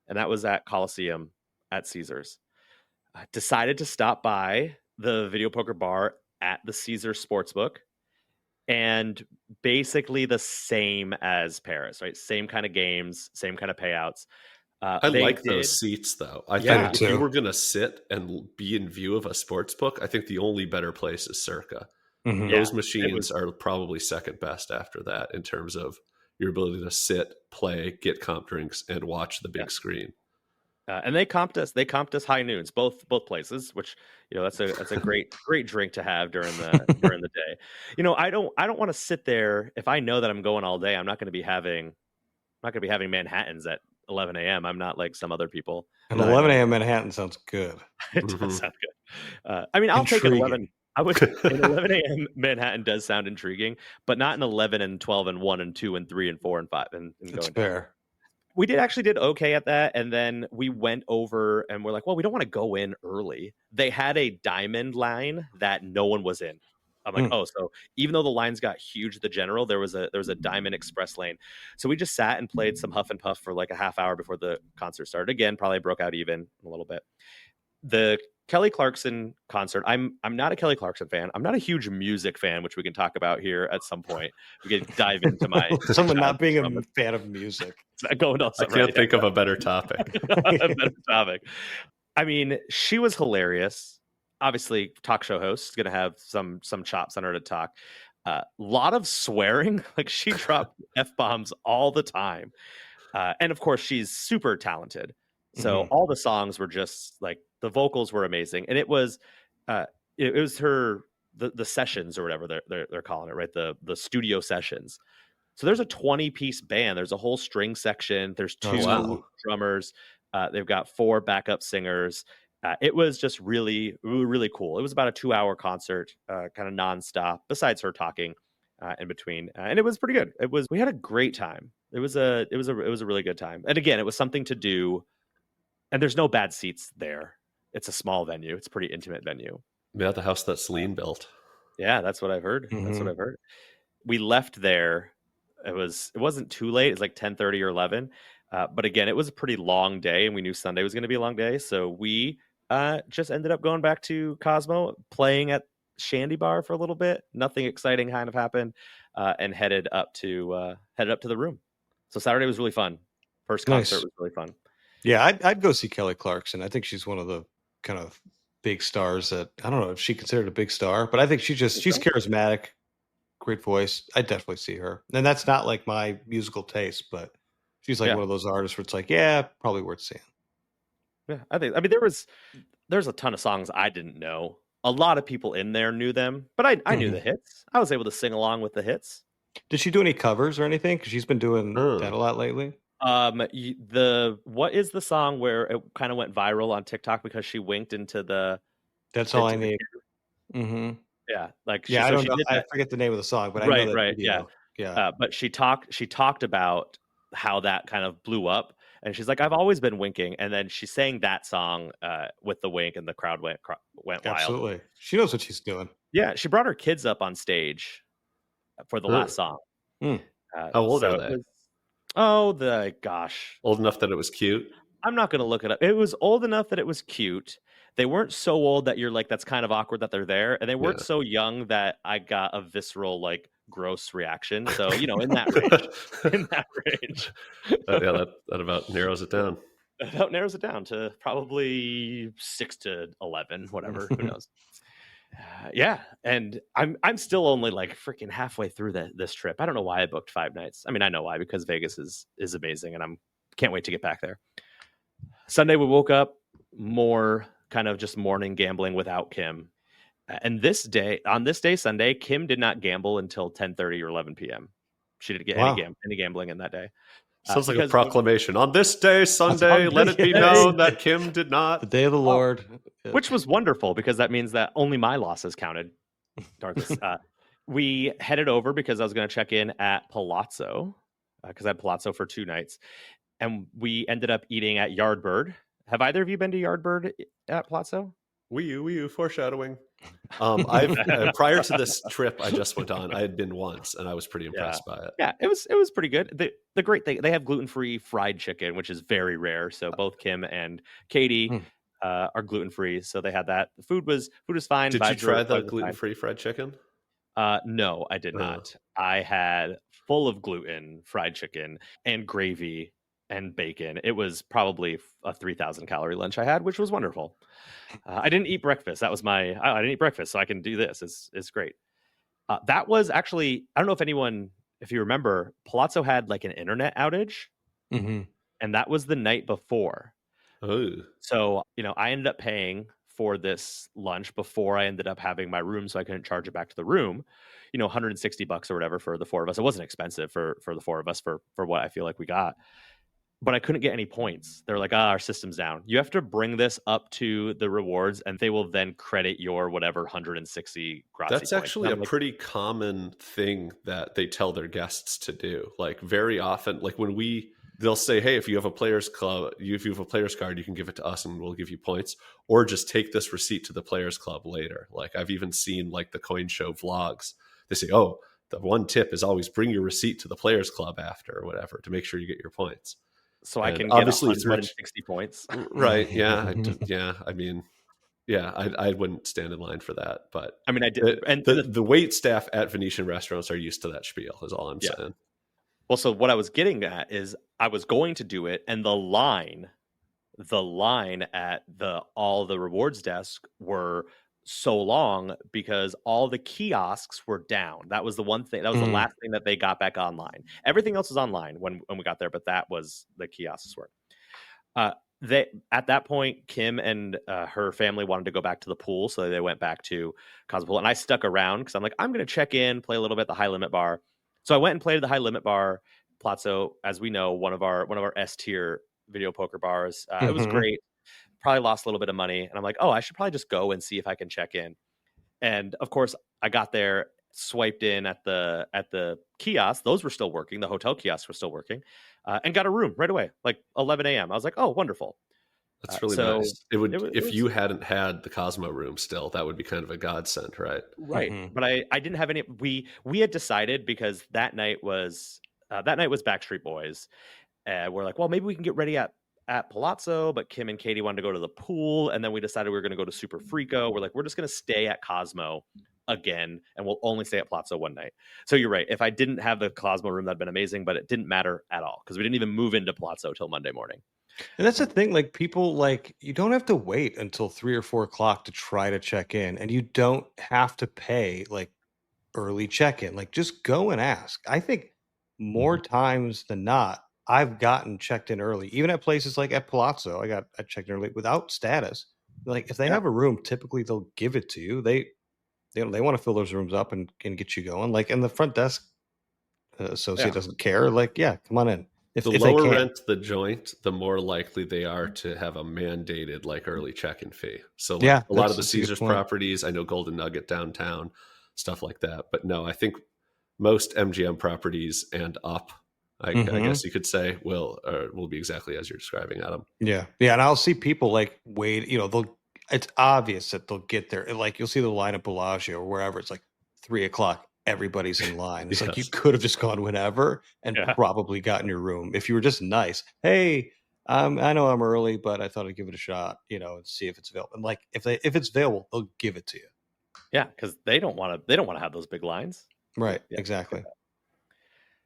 and that was at Coliseum at Caesars. Decided to stop by the video poker bar at the Caesars Sportsbook, and basically the same as Paris, right? Same kind of games, same kind of payouts. I like those seats, though. I think if you were going to sit and be in view of a sportsbook, I think the only better place is Circa. Those machines are probably second best after that in terms of your ability to sit, play, get comp drinks, and watch the big screen. And they comped us high noons, both places, which that's a great drink to have during the day. I don't want to sit there if I know that I'm going all day. I'm not going to be having Manhattans at 11 a.m. I'm not like some other people. An 11 a.m. Manhattan sounds good. It does sound good. I mean, I'll take an 11. An 11 a.m. Manhattan does sound intriguing, but not an 11 and 12 and 1 and 2 and 3 and 4 and 5. And it's fair. We did okay at that, and then we went over and we're like, well, we don't want to go in early. They had a diamond line that no one was in. I'm like, oh, so even though the lines got huge at the General, there was a Diamond Express lane. So we just sat and played some Huff and Puff for like a half hour before the concert started. Again, probably broke out even a little bit. The Kelly Clarkson concert, I'm not a Kelly Clarkson fan. I'm not a huge music fan, which we can talk about here at some point. We can dive into my someone not being a fan of music. I can't think of a better topic. I mean, she was hilarious. Obviously, talk show host is going to have some chops on her to talk. Lot of swearing. Like, she dropped F-bombs all the time. And of course, she's super talented. So Mhm. all the songs were just like the vocals were amazing, and it was it was her the sessions or whatever they're calling it, right? The studio sessions. So there's a 20-piece band. There's a whole string section. There's Oh, that's two cool. drummers. They've got 4 backup singers. It was just really, really, really cool. It was about a 2-hour concert, kind of nonstop. Besides her talking in between, and it was pretty good. We had a great time. It was a really good time. And again, it was something to do. And there's no bad seats there. It's a small venue. It's a pretty intimate venue. Yeah, the house that Celine built. Yeah, that's what I've heard. That's what Mhm. I've heard. We left there. It wasn't too late. It was like 10:30 or 11. But again, it was a pretty long day, and we knew Sunday was going to be a long day. So we just ended up going back to Cosmo, playing at Shandy Bar for a little bit. Nothing exciting kind of happened, and headed up to the room. So Saturday was really fun. First concert Nice. was really fun. Yeah, I'd go see Kelly Clarkson. I think she's one of the kind of big stars that I don't know if she considered a big star, but I think she's charismatic, great voice. I'd definitely see her. And that's not like my musical taste, but she's like Yeah. one of those artists where it's like, yeah, probably worth seeing. Yeah, I mean there's a ton of songs I didn't know. A lot of people in there knew them, but I knew the hits. I was able to sing along with the hits. Did she do any covers or anything? Because she's been doing that a Oh, lot lately. What is the song where it kind of went viral on TikTok because she winked into the That's all I into the need. Hmm. yeah, like Yeah, I don't she know. did I that. forget the name of the song, but I know Right, that right, yeah. video. Yeah, But she talked about how that kind of blew up, and she's like, I've always been winking, and then she sang that song with the wink, and the crowd went wild. absolutely. She knows what she's doing. Yeah, she brought her kids up on stage for the huh. last song. Mm. How old So are it they? was, oh, the gosh, Old enough that it was cute? I'm not going to look it up. It was old enough that it was cute. They weren't so old that you're like, that's kind of awkward that they're there. And they weren't Yeah. so young that I got a visceral, like, gross reaction. So, in that range. In that range. Yeah, that about narrows it down. That narrows it down to probably 6 to 11, whatever. Who knows? Yeah, and I'm still only like freaking halfway through this trip. I don't know why I booked 5 nights. I mean, I know why, because Vegas is amazing, and I'm can't wait to get back there. Sunday we woke up, more kind of just morning gambling without Kim. And on this day Sunday, Kim did not gamble until 10:30 or 11 p.m. She didn't get Wow. any gambling in that day. Sounds like a Because proclamation. On this day, Sunday, let it be known that Kim did The not. day of the Lord. which was wonderful, because that means that only my losses counted. Darkness. We headed over because I was going to check in at Palazzo, because I had Palazzo for 2 nights, and we ended up eating at Yardbird. Have either of you been to Yardbird at Palazzo? Wee you, foreshadowing. I've prior to this trip I just went on, I had been once, and I was pretty impressed by it. Yeah, it was pretty good. The great thing, they have gluten-free fried chicken, which is very rare. So both Kim and Katie are gluten-free, so they had that. The food was fine. Did you Vibes try the were fine. gluten-free fried chicken? No, I did not. I had full of gluten fried chicken and gravy and bacon. It was probably a 3,000 calorie lunch I had, which was wonderful. I didn't eat breakfast. I didn't eat breakfast, so I can do this. It's great. That was actually, I don't know if you remember, Palazzo had like an internet outage, Mm-hmm. and that was the night before. Oh, So, I ended up paying for this lunch before I ended up having my room, so I couldn't charge it back to the room. $160 or whatever for the 4 of us. It wasn't expensive for the 4 of us for what I feel like we got. But I couldn't get any points. They're like, our system's down. You have to bring this up to the rewards, and they will then credit your whatever 160 Grazi that's points. actually a Like, pretty common thing that they tell their guests to do. Like very often, like when they'll say, hey, if you have a players club, if you have a players card, you can give it to us and we'll give you points, or just take this receipt to the players club later. Like I've even seen like the Coin Show vlogs. They say, oh, the one tip is always bring your receipt to the players club after or whatever to make sure you get your points. so I And can get obviously it's 160 points. right. Yeah. I mean, yeah, I wouldn't stand in line for that. But I mean, I did. And the wait staff at Venetian restaurants are used to that spiel is all I'm saying. well, so what I was getting at is I was going to do it, and the line at all the rewards desk were so long because all the kiosks were down. That was the one thing. That was the last thing that they got back online. Everything else was online when we got there, but that was the kiosks were. They at that point, Kim and her family wanted to go back to the pool, so they went back to Cosmo, and I stuck around because I'm like, I'm going to check in, play a little bit at the high limit bar. So I went and played at the high limit bar. Palazzo, as we know, one of our S tier video poker bars. It was great. Probably lost a little bit of money, and I'm like, oh, I should probably just go and see if I can check in. And of course, I got there, swiped in at the kiosk. Those were still working. The hotel kiosks were still working, and got a room right away, like 11 a.m. I was like, oh, wonderful. That's really nice. It would if you hadn't had the Cosmo room still, that would be kind of a godsend, right? Right. But I didn't have any. We had decided because that night was Backstreet Boys. We're like, well, maybe we can get ready at Palazzo, but Kim and Katie wanted to go to the pool, and then we decided we were going to go to Super Frico. We're like, we're just going to stay at Cosmo again, and we'll only stay at Palazzo one night. So you're right. If I didn't have the Cosmo room, that'd been amazing, but it didn't matter at all because we didn't even move into Palazzo till Monday morning. And that's the thing, like people like you don't have to wait until 3 or 4 o'clock to try to check in, and you don't have to pay like early check-in. Like just go and ask. I think more times than not, I've gotten checked in early, even at places like at Palazzo. I checked in early without status. Like if they have a room, typically they'll give it to you. They want to fill those rooms up and get you going. Like, and the front desk associate doesn't care. Like, yeah, come on in. If the lower rent the joint, the more likely they are to have a mandated like early check-in fee. So like, a lot of the Caesars properties, I know Golden Nugget downtown, stuff like that. But no, I think most MGM properties and up, I guess you could say, will be exactly as you're describing, Adam. Yeah, and I'll see people like wait. It's obvious that they'll get there. Like you'll see the line at Bellagio or wherever. It's like 3 o'clock. Everybody's in line. It's like you could have just gone whenever and probably gotten your room if you were just nice. Hey, I know I'm early, but I thought I'd give it a shot, and see if it's available. And like if it's available, they'll give it to you. Yeah, because they don't want to have those big lines. Right. Yeah. Exactly.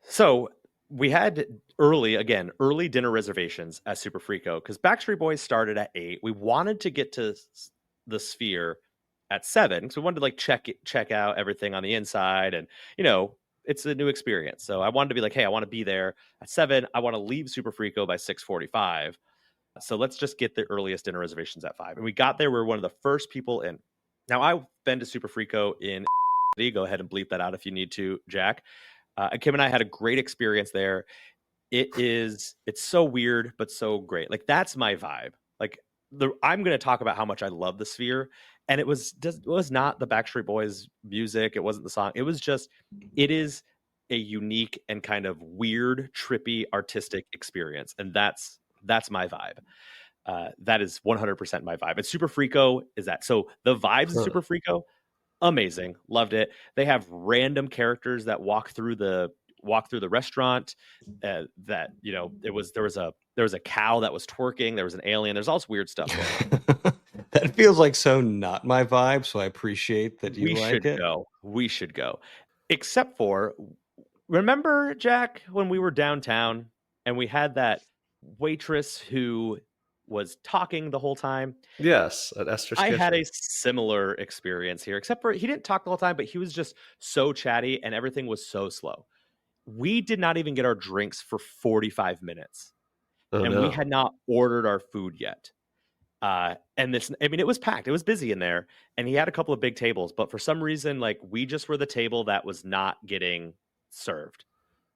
So we had early dinner reservations at Super Frico because Backstreet Boys started at 8. We wanted to get to the Sphere at 7, so we wanted to like check out everything on the inside, and it's a new experience. So I wanted to be like, hey, I want to be there at 7. I want to leave Super Frico by 6:45. So let's just get the earliest dinner reservations at 5. And we got there. We were one of the first people in. Now I've been to Super Frico in. Go ahead and bleep that out if you need to, Jack. Kim and I had a great experience there. It's so weird but so great. Like that's my vibe. Like I'm going to talk about how much I love the Sphere. And it was not the Backstreet Boys music. It wasn't the song. It is a unique and kind of weird, trippy, artistic experience. And that's my vibe. That is 100% my vibe. And Super Frico is that. So the vibes of Super Frico, amazing. Loved it. They have random characters that walk through the restaurant. That there was a cow that was twerking. There was an alien. There's all this weird stuff going on. That feels like so not my vibe, so I appreciate that you like it. We should go. Except for, remember, Jack, when we were downtown and we had that waitress who was talking the whole time? Yes, at Esther's Kitchen. I had a similar experience here, except for he didn't talk the whole time, but he was just so chatty and everything was so slow. We did not even get our drinks for 45 minutes. We had not ordered our food yet. It was packed. It was busy in there, and he had a couple of big tables, but for some reason, like we just were the table that was not getting served.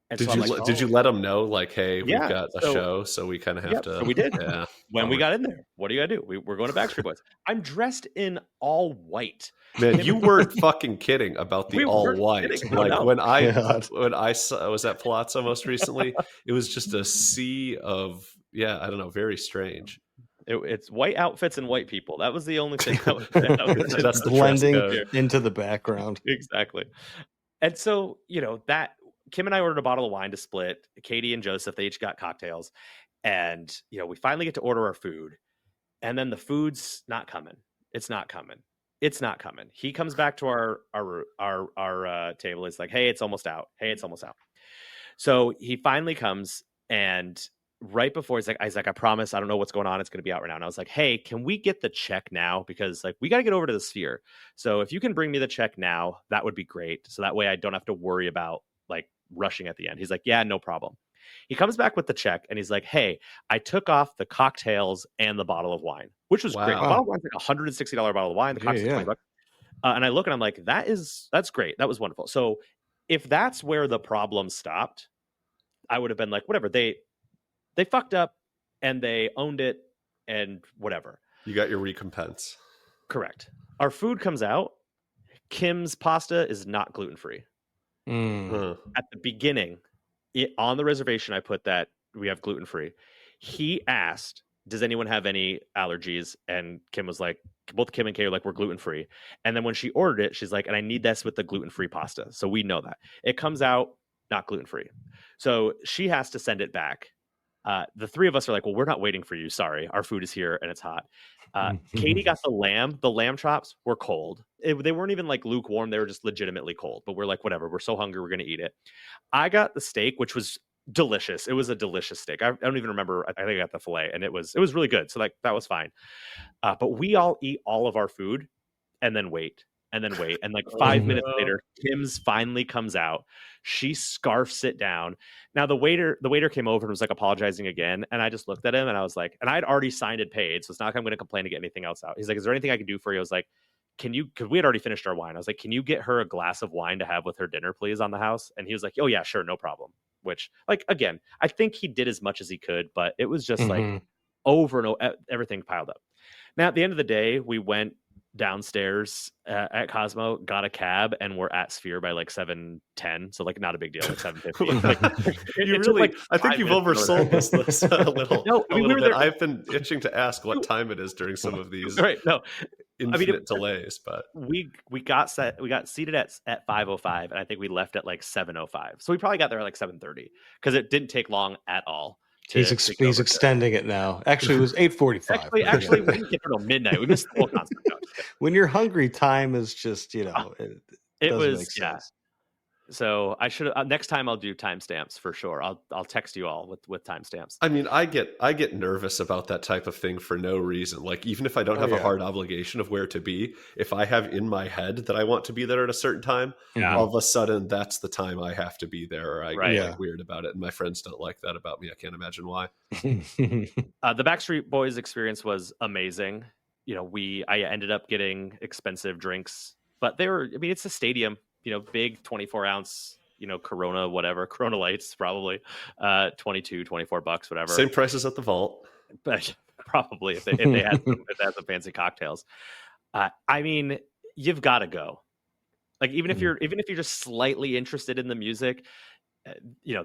And did you let them know, like, hey, we've got a show, so we kind of have to? So we did. Yeah. When we got in there, what do you got to do? We're going to Backstreet Boys. I'm dressed in all white. Man, you weren't fucking kidding about the all white. Like when I was at Palazzo most recently, it was just a sea of I don't know, very strange. It's white outfits and white people. That was the only thing that was that's blending into the background. Exactly. And so, that Kim and I ordered a bottle of wine to split. Katie and Joseph, they each got cocktails. And, we finally get to order our food. And then the food's not coming. It's not coming. He comes back to our table. He's like, hey, it's almost out. So he finally comes and right before he's like, I promise, I don't know what's going on. It's going to be out right now. And I was like, hey, can we get the check now? Because like we got to get over to the Sphere. So if you can bring me the check now, that would be great. So that way I don't have to worry about like rushing at the end. He's like, yeah, no problem. He comes back with the check and he's like, hey, I took off the cocktails and the bottle of wine, which was great. The Wow. bottle of wine's like $160 bottle of wine. The cocktails $20. And I look and I'm like, that's great. That was wonderful. So if that's where the problem stopped, I would have been like, whatever. They fucked up and they owned it and whatever. You got your recompense. Correct. Our food comes out. Kim's pasta is not gluten-free. At the beginning, on the reservation, I put that we have gluten-free. He asked, does anyone have any allergies? And Kim was like, both Kim and Kay are like, we're gluten-free. And then when she ordered it, she's like, and I need this with the gluten-free pasta. So we know that. It comes out not gluten-free. So she has to send it back. The three of us are like, well, we're not waiting for you. Sorry. Our food is here and it's hot. Katie got the lamb. The lamb chops were cold. They weren't even like lukewarm. They were just legitimately cold. But we're like, whatever. We're so hungry. We're going to eat it. I got the steak, which was delicious. It was a delicious steak. I don't even remember. I think I got the filet and it was really good. So like that was fine. But we all eat all of our food and then wait. And like 5 minutes later, Kim's finally comes out. She scarfs it down. Now the waiter came over and was like apologizing again. And I just looked at him and I was like, and I'd already signed and paid. So it's not like I'm going to complain to get anything else out. He's like, is there anything I can do for you? I was like, because we had already finished our wine. I was like, can you get her a glass of wine to have with her dinner, please, on the house? And he was like, oh yeah, sure. No problem. Which like, again, I think he did as much as he could, but it was just like over and over, everything piled up. Now, at the end of the day, we went downstairs at Cosmo, got a cab, and we're at Sphere by like 7:10. So like not a big deal, like 7:50. Like, you really, like I think you've oversold this a little. No, I mean, a little bit. There. I've been itching to ask what time it is during some of these right. No, infinite delays, but we got seated at 5:05, and I think we left at like 7:05. So we probably got there at like 7:30 because it didn't take long at all. He's extending it now. Actually, it was 8:45. Actually, we didn't get there till midnight. We missed the whole concert. When you're hungry, time is just it was make sense. So I should next time I'll do timestamps for sure. I'll text you all with timestamps. I mean, I get nervous about that type of thing for no reason. Like even if I don't have a hard obligation of where to be, if I have in my head that I want to be there at a certain time, all of a sudden that's the time I have to be there, or I get like weird about it. And my friends don't like that about me. I can't imagine why. The Backstreet Boys experience was amazing. You know, I ended up getting expensive drinks, but it's a stadium. You know, big 24-ounce, Corona, whatever, Corona Lights, probably $22-$24, whatever. Same prices at the Vault. But probably if they had some fancy cocktails. I mean, you've got to go. Like even if you're just slightly interested in the music,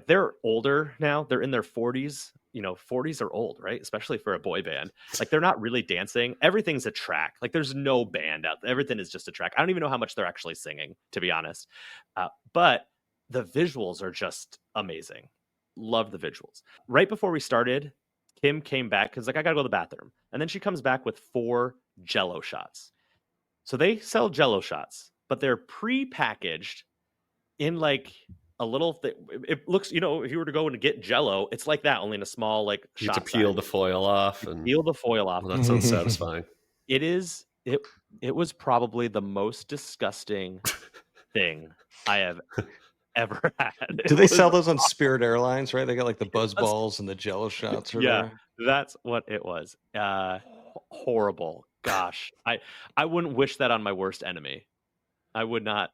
they're older now. They're in their 40s. 40s are old, right? Especially for a boy band. Like they're not really dancing. Everything's a track. Like there's no band out there. Everything is just a track. I don't even know how much they're actually singing, to be honest. But the visuals are just amazing. Love the visuals. Right before we started, Kim came back because like I gotta go to the bathroom. And then she comes back with 4 Jell-O shots. So they sell Jell-O shots, but they're pre-packaged in like a little it looks, if you were to go and get Jell-O, it's like that, only in a small like you have to peel the foil off and peel the foil off. Well, that sounds satisfying. It was probably the most disgusting thing I have ever had. Do they sell those on Spirit Airlines, right? They got like the buzz balls and the Jell-O shots. That's what it was. Horrible. Gosh, I wouldn't wish that on my worst enemy. I would not.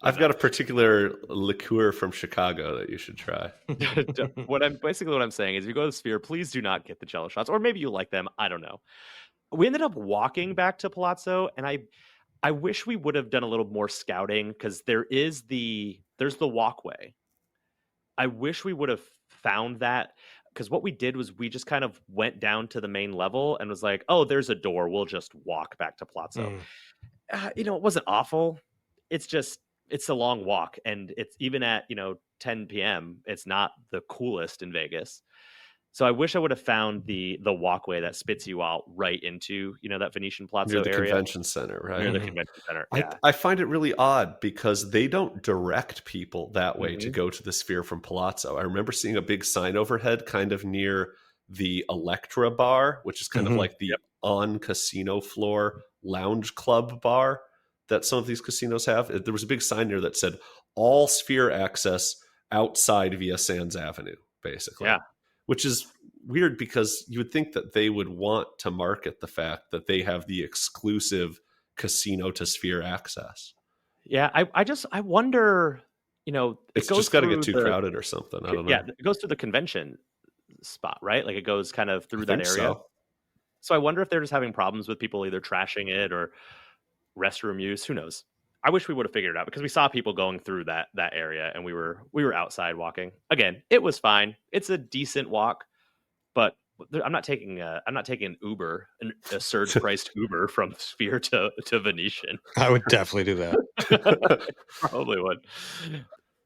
I've got a particular liqueur from Chicago that you should try. What I'm saying is, if you go to the Sphere, please do not get the Jell-O shots, or maybe you like them. I don't know. We ended up walking back to Palazzo, and I wish we would have done a little more scouting because there's the walkway. I wish we would have found that, because what we did was we just kind of went down to the main level and was like, oh, there's a door. We'll just walk back to Palazzo. It wasn't awful. It's a long walk, and it's even at 10 p.m. it's not the coolest in Vegas. So I wish I would have found the walkway that spits you out right into, that Venetian near Palazzo the area. convention center, right? Near the Mhm. convention center. I, Yeah. I find it really odd because they don't direct people that way to Mhm. go to the Sphere from Palazzo. I remember seeing a big sign overhead kind of near the Electra bar, which is kind of Mhm. like the on casino floor lounge club bar that some of these casinos have. There was a big sign there that said all Sphere access outside via Sands Avenue, basically. Yeah. Which is weird because you would think that they would want to market the fact that they have the exclusive casino to Sphere access. Yeah. I wonder, it It's goes just got to get through too the crowded or something. I don't know. yeah, it goes through the convention spot, right? Like it goes kind of I through that think area. so. So I wonder if they're just having problems with people either trashing it or restroom use. Who knows? I wish we would have figured it out because we saw people going through that area and we were outside walking. Again, it was fine. It's a decent walk, but I'm not taking an Uber, a surge priced Uber from Sphere to Venetian. I would definitely do that. Probably would.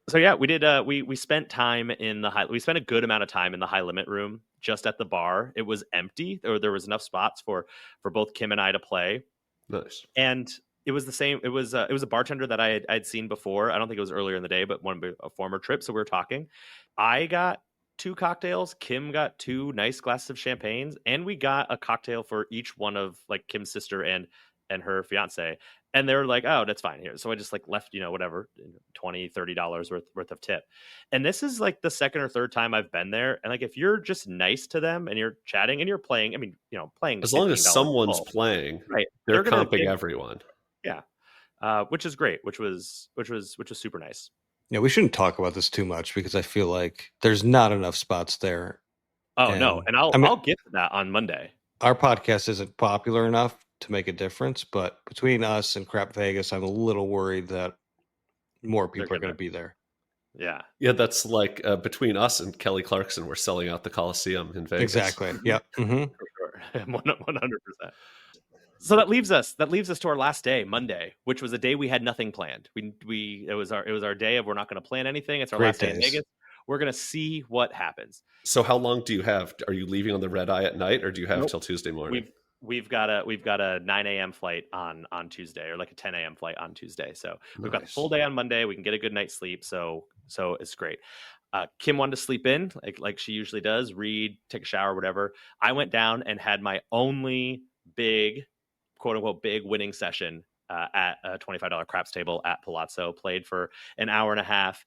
So yeah, we did. We spent time in the high. We spent a good amount of time in the high limit room, just at the bar. It was empty, or there was enough spots for both Kim and I to play. Nice. And it was the same. It was a bartender that I'd seen before. I don't think it was earlier in the day, but a former trip. So we were talking. I got 2 cocktails. Kim got 2 nice glasses of champagnes, and we got a cocktail for each one of like Kim's sister and her fiance. And they were like, "Oh, that's fine here." So I just like left, whatever, $20-$30 worth of tip. And this is like the second or third time I've been there. And like, if you're just nice to them and you're chatting and you're playing, I mean, playing As long as $15 someone's full, playing, right? they're gonna comping give- everyone. yeah, which is great. Which was super nice. Yeah, we shouldn't talk about this too much because I feel like there's not enough spots there. Oh no, and I'll get to that on Monday. Our podcast isn't popular enough to make a difference, but between us and Crap Vegas, I'm a little worried that more people are going to be there. Yeah. Yeah, that's like between us and Kelly Clarkson, we're selling out the Coliseum in Vegas. Exactly. Yeah. Mm-hmm. For sure. 100%. So that leaves us to our last day, Monday, which was a day we had nothing planned. It was our day of we're not going to plan anything. It's our Great last day in days. Vegas. We're going to see what happens. So how long do you have? Are you leaving on the red eye at night, or do you have Nope. till Tuesday morning? We've got a 9 a.m. flight on Tuesday, or like a 10 a.m. flight on Tuesday. So we've got the full day on Monday. We can get a good night's sleep. So it's great. Kim wanted to sleep in like she usually does, read, take a shower, whatever. I went down and had my only big, quote unquote, big winning session at a $25 craps table at Palazzo. Played for an hour and a half.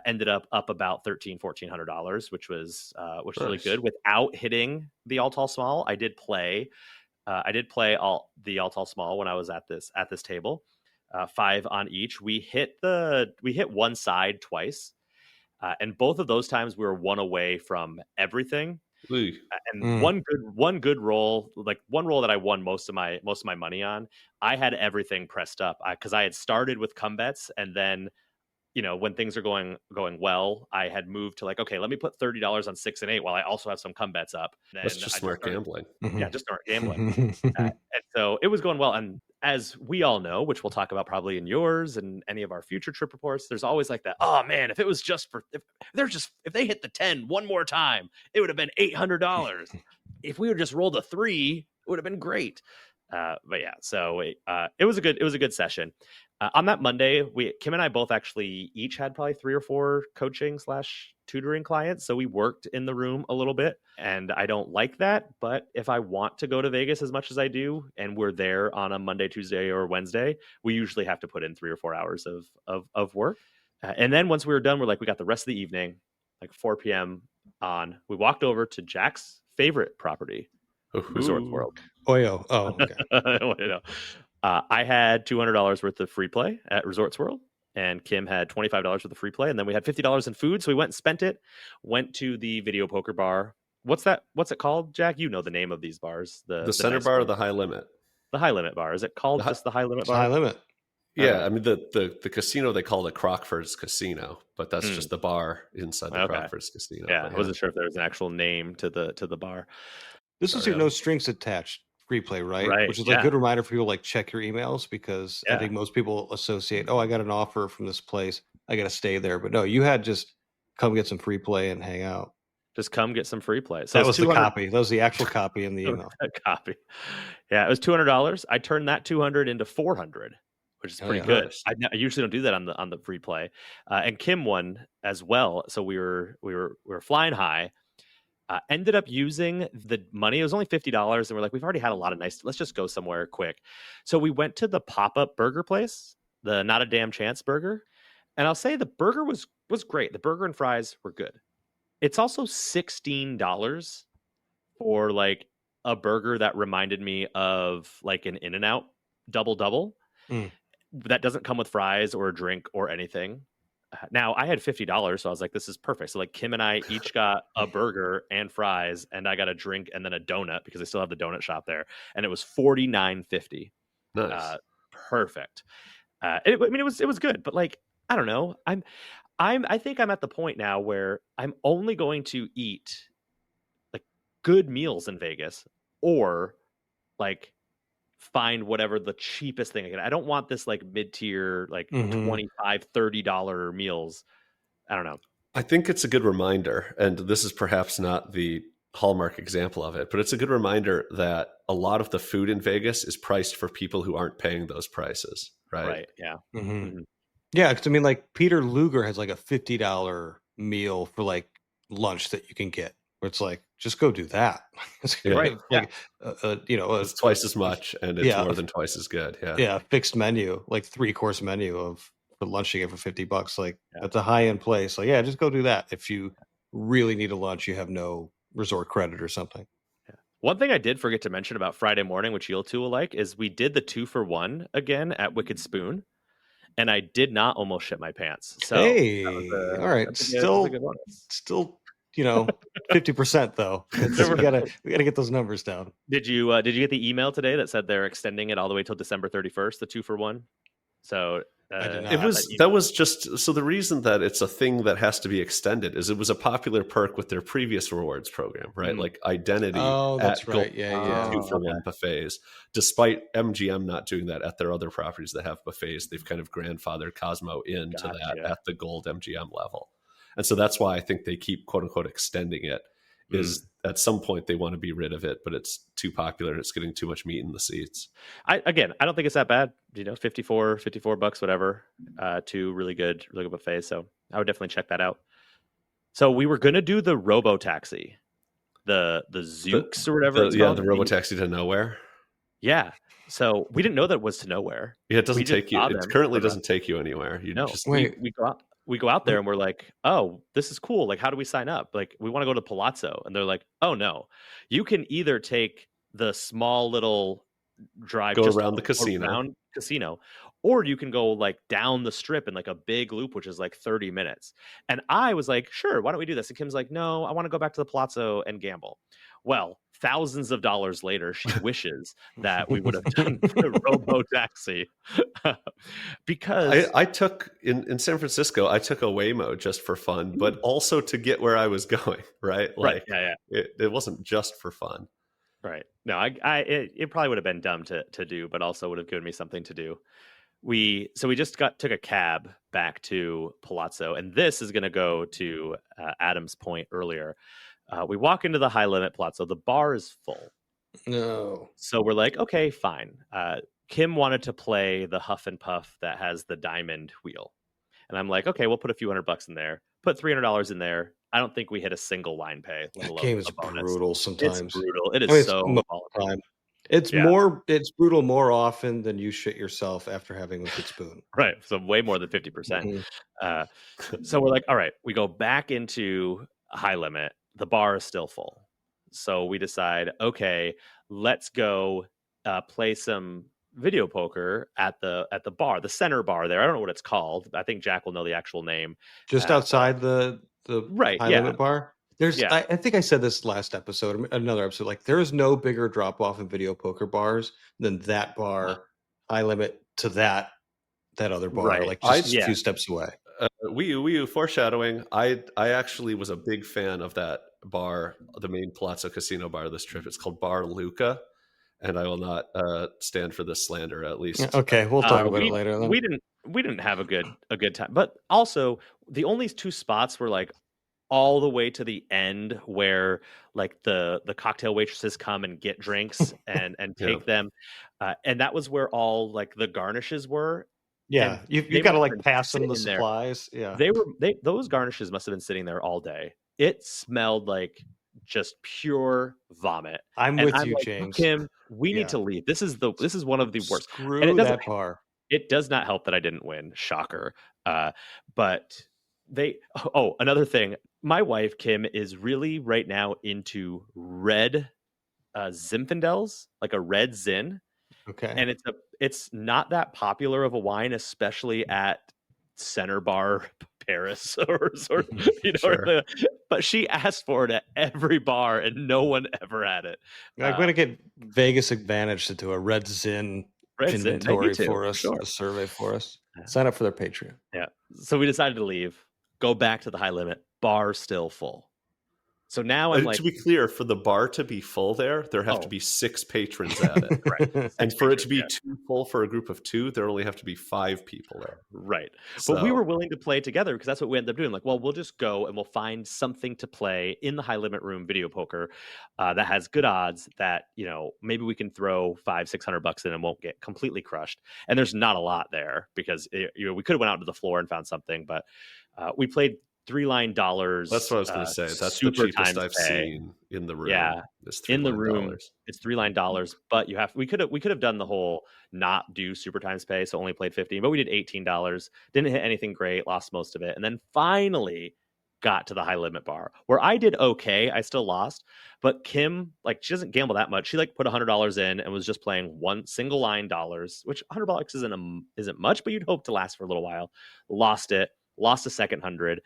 Ended up about $1,400, which was really good without hitting the all tall small. I did play all the all tall small when I was at this table, 5 on each. We hit one side twice, and both of those times we were 1 away from everything. And one good roll, like one roll that I won most of my money on. I had everything pressed up because I had started with come bets, and then when things are going well, I had moved to like, okay, let me put $30 on 6 and 8 while I also have some come bets up. That's just smart gambling. Yeah, just start gambling. And so it was going well. And as we all know, which we'll talk about probably in yours and any of our future trip reports, there's always like that. Oh man, if it was just if they hit the 10 one more time, it would have been $800. If we would just rolled a 3, it would have been great. But yeah, so it was a good session. On that Monday, Kim and I both actually each had probably 3 or 4 coaching / tutoring clients. So we worked in the room a little bit, and I don't like that. But if I want to go to Vegas as much as I do, and we're there on a Monday, Tuesday, or Wednesday, we usually have to put in 3 or 4 hours of work. And then once we were done, we got the rest of the evening, like 4 p.m. on. We walked over to Jack's favorite property, Resorts World. Oh, okay. I had $200 worth of free play at Resorts World, and Kim had $25 worth of free play, and then we had $50 in food. So we went and spent it. Went to the video poker bar. What's it called, Jack? You know the name of these bars. The center nice bar or the high limit? The high limit bar. Is it called just the high limit bar? High limit. Yeah, I mean the casino they call it Crockford's Casino, but that's just the bar inside the Crockford's Casino. Yeah, I wasn't sure if there was an actual name to the bar. This is your no strings attached free play, right? Which is like a good reminder for people, like check your emails, because I think most people associate, I got an offer from this place, I got to stay there. But no, you had just come get some free play and hang out. Just come get some free play. So that was the 200 copy. That was the actual copy in the email. copy. Yeah, it was $200. I turned that 200 into 400, which is pretty good. Nice. I usually don't do that on the free play. And Kim won as well. So we were flying high. Ended up using the money. It was only $50, and we're like, we've already had a lot of nice. Let's just go somewhere quick. So we went to the pop-up burger place, the Not a Damn Chance burger, and I'll say the burger was great. The burger and fries were good. It's also $16 for like a burger that reminded me of like an In-N-Out double. That doesn't come with fries or a drink or anything. Now I had $50, so I was like, this is perfect. So like Kim and I each got a burger and fries, and I got a drink and then a donut because I still have the donut shop there, and it was $49.50. Nice. Perfect. It was good, but like I don't know. I think I'm at the point now where I'm only going to eat like good meals in Vegas, or like find whatever the cheapest thing I can. I don't want this like mid-tier, like $25, $30 meals. I don't know. I think it's a good reminder, and this is perhaps not the hallmark example of it, but it's a good reminder that a lot of the food in Vegas is priced for people who aren't paying those prices, right? Right. Yeah. Yeah, because I mean, like Peter Luger has like a $50 meal for like lunch that you can get, where it's like just go do that. Right. Like, it's twice as much, and it's more than twice as good. Yeah, fixed menu, like 3-course menu of for lunch you get for $50. Like that's a high end place. Like just go do that. If you really need a lunch, you have no resort credit or something. One thing I did forget to mention about Friday morning, which you'll two will like, is we did the 2-for-1 again at Wicked Spoon. And I did not almost shit my pants. So hey, all right, still 50% though. We gotta get those numbers down. Did you get the email today that said they're extending it all the way till December 31st, the 2-for-1? So that was just so the reason that it's a thing that has to be extended is it was a popular perk with their previous rewards program, right? Like identity that's right. Gold 2-for-1 buffets. Despite MGM not doing that at their other properties that have buffets, they've kind of grandfathered Cosmo into that at the Gold MGM level. And so that's why I think they keep quote unquote extending it. Is at some point they want to be rid of it, but it's too popular and it's getting too much meat in the seats. I don't think it's that bad. $54, whatever. 2 really good buffets. So I would definitely check that out. So we were gonna do the Robo Taxi, the Zooks or whatever. The Robo Taxi to nowhere. Yeah. So we didn't know that was to nowhere. Yeah, it doesn't take you. It currently doesn't take you anywhere. We go out there and we're like, oh, this is cool. Like, how do we sign up? Like, we want to go to Palazzo. And they're like, oh, no. You can either take the small little drive around the casino, or you can go like down the strip in like a big loop, which is like 30 minutes. And I was like, sure, why don't we do this? And Kim's like, no, I want to go back to the Palazzo and gamble. Well, thousands of dollars later, she wishes that we would have done the Robo Taxi because I took in San Francisco, I took a Waymo just for fun, but also to get where I was going. Right. Like, it wasn't just for fun. Right. No, it probably would have been dumb to do, but also would have given me something to do. We just took a cab back to Palazzo, and this is going to go to Adam's point earlier. We walk into the high limit Palazzo. The bar is full. No. So we're like, okay, fine. Kim wanted to play the Huff and Puff that has the diamond wheel. And I'm like, okay, we'll put a few $100 in there. Put $300 in there. I don't think we hit a single line pay. That game is brutal sometimes. It's brutal. It is volatile. It's brutal more often than you shit yourself after having Wicked Spoon. Right. So way more than 50%. So we're like, all right, we go back into high limit. The bar is still full. So we decide, okay, let's go play some video poker at the bar, the center bar there. I don't know what it's called. I think Jack will know the actual name. Just outside the high limit bar. There's I think I said this last episode, another episode, like there is no bigger drop off in video poker bars than that bar, high limit to that other bar, like just a few steps away. We foreshadowing. I actually was a big fan of that bar, the main Palazzo Casino bar this trip. It's called Bar Luca, and I will not stand for this slander. At least, okay, we'll talk about it later. Then. We didn't have a good time, but also the only 2 spots were like all the way to the end where like the cocktail waitresses come and get drinks and Yeah. take them, and that was where all like the garnishes were. Yeah, And you've they got to must have like been pass them the sitting there. supplies. Yeah. Those garnishes must have been sitting there all day. It smelled like just pure vomit. I'm And with I'm you, like, James. Kim, we need Yeah. to leave. This is one of the worst. And Screw that bar. it does not help that I didn't win. Shocker. But another thing. My wife, Kim, is really right now into red Zinfandels, like a red Zin. Okay. And it's not that popular of a wine, especially at Center Bar Paris or sort of, Sure. but she asked for it at every bar and no one ever had it. I'm going to get Vegas Advantage to do a Red Zin Red Zin, inventory too, for us, sure. a survey for us. Yeah. Sign up for their Patreon. Yeah. So we decided to leave, go back to the high limit, bar still full. So now I'm like, to be clear, for the bar to be full there have to be 6 patrons at it. Correct. And for it to be too full for a group of 2, there only have to be 5 people there. Right. So, but we were willing to play together because that's what we ended up doing. Like, well, we'll just go and we'll find something to play in the high limit room video poker that has good odds that, maybe we can throw $500-600 in and won't get completely crushed. And there's not a lot there because we could have went out to the floor and found something, but we played $3-line dollars. That's what I was going to say. That's the cheapest I've seen in the room. Yeah, in the room, dollars. It's $3-line dollars. But we could have done the whole not do super times pay, so only played 15. But we did $18. Didn't hit anything great. Lost most of it, and then finally got to the high limit bar where I did okay. I still lost, but Kim, like, she doesn't gamble that much. She like put $100 in and was just playing one single line dollars, which $100 isn't much, but you'd hope to last for a little while. Lost it. Lost a second 100.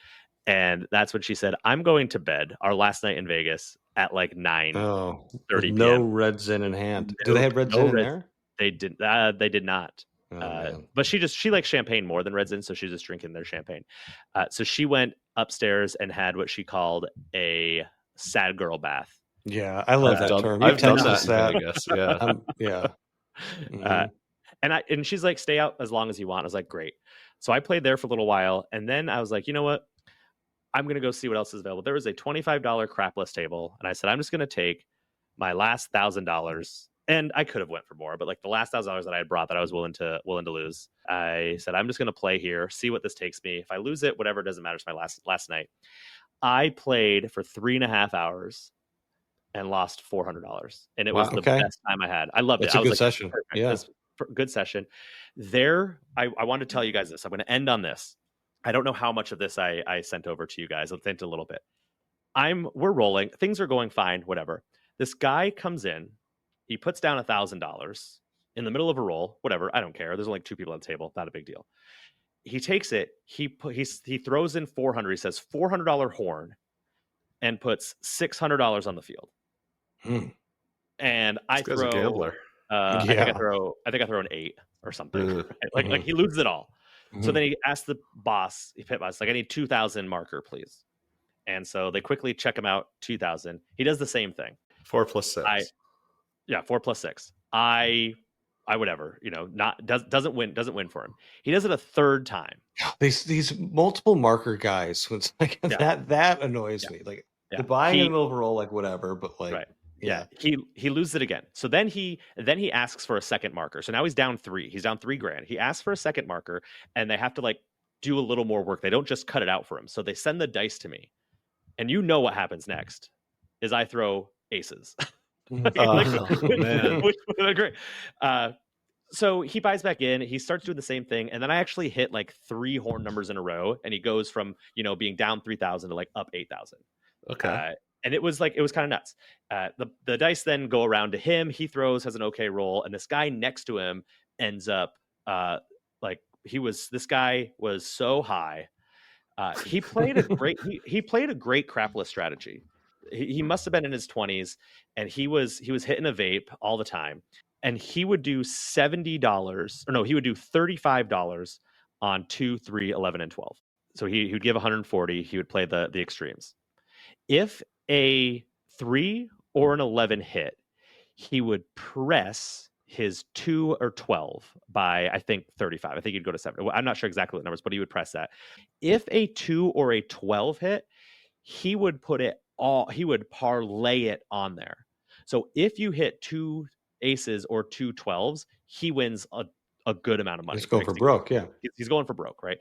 And that's when she said, I'm going to bed. Our last night in Vegas at like 9:30 p.m. No Red Zin in hand. Do they have Red Zin in there? They did not. But she likes champagne more than Red Zin, so she's just drinking their champagne. So she went upstairs and had what she called a sad girl bath. Yeah, I love that term. I've done that in Vegas. Yeah. Yeah. And she's like, stay out as long as you want. I was like, great. So I played there for a little while, and then I was like, you know what? I'm going to go see what else is available. There was a $25 crapless table, and I said, I'm just going to take my last $1,000, and I could have went for more, but like the last $1,000 that I had brought that I was willing to lose. I said, I'm just going to play here, see what this takes me. If I lose it, whatever, it doesn't matter. It's my last night. I played for 3.5 hours and lost $400, and it was the best time I had. I loved it. It's a good session. Yeah, good session. There, I want to tell you guys this. I'm going to end on this. I don't know how much of this I sent over to you guys. I'll send a little bit. We're rolling. Things are going fine, whatever. This guy comes in. He puts down $1,000 in the middle of a roll, whatever. I don't care. There's only 2 people on the table. Not a big deal. He takes it. He throws in 400. He says $400 horn and puts $600 on the field. And I throw a gambler. I think I throw an 8 or something. Right? Like he loses it all. So then he asked the pit boss, like, I need 2,000 marker, please. And so they quickly check him out, 2,000. He does the same thing. 4 + 6. 4 + 6. I whatever, doesn't win for him. He does it a third time. These multiple marker guys, it's like that annoys me. Like the buying an overall, like whatever, but like. Right. Yeah, he loses it again. So then he asks for a second marker. So now he's down 3. He's down $3,000. He asks for a second marker, and they have to like do a little more work. They don't just cut it out for him. So they send the dice to me, and what happens next is I throw aces. Man, which was great. So he buys back in. He starts doing the same thing, and then I actually hit like 3 horn numbers in a row, and he goes from being down 3,000 to like up 8,000. Okay. And it was kind of nuts. The dice then go around to him. He throws, has an okay roll, and this guy next to him ends up this guy was so high. He played a great crapless strategy. He must have been in his 20s, and he was hitting a vape all the time. And he would do he would do $35 on 2, 3, 11, and 12. So he would give 140. He would play the extremes. If a 3 or an 11 hit, he would press his 2 or 12 by, I think, 35. I think he'd go to 7. I'm not sure exactly what numbers, but he would press that. If a 2 or a 12 hit, he would parlay it on there. So if you hit 2 aces or 2 12s, he wins a good amount of money. He's going for broke, yeah. He's going for broke, right?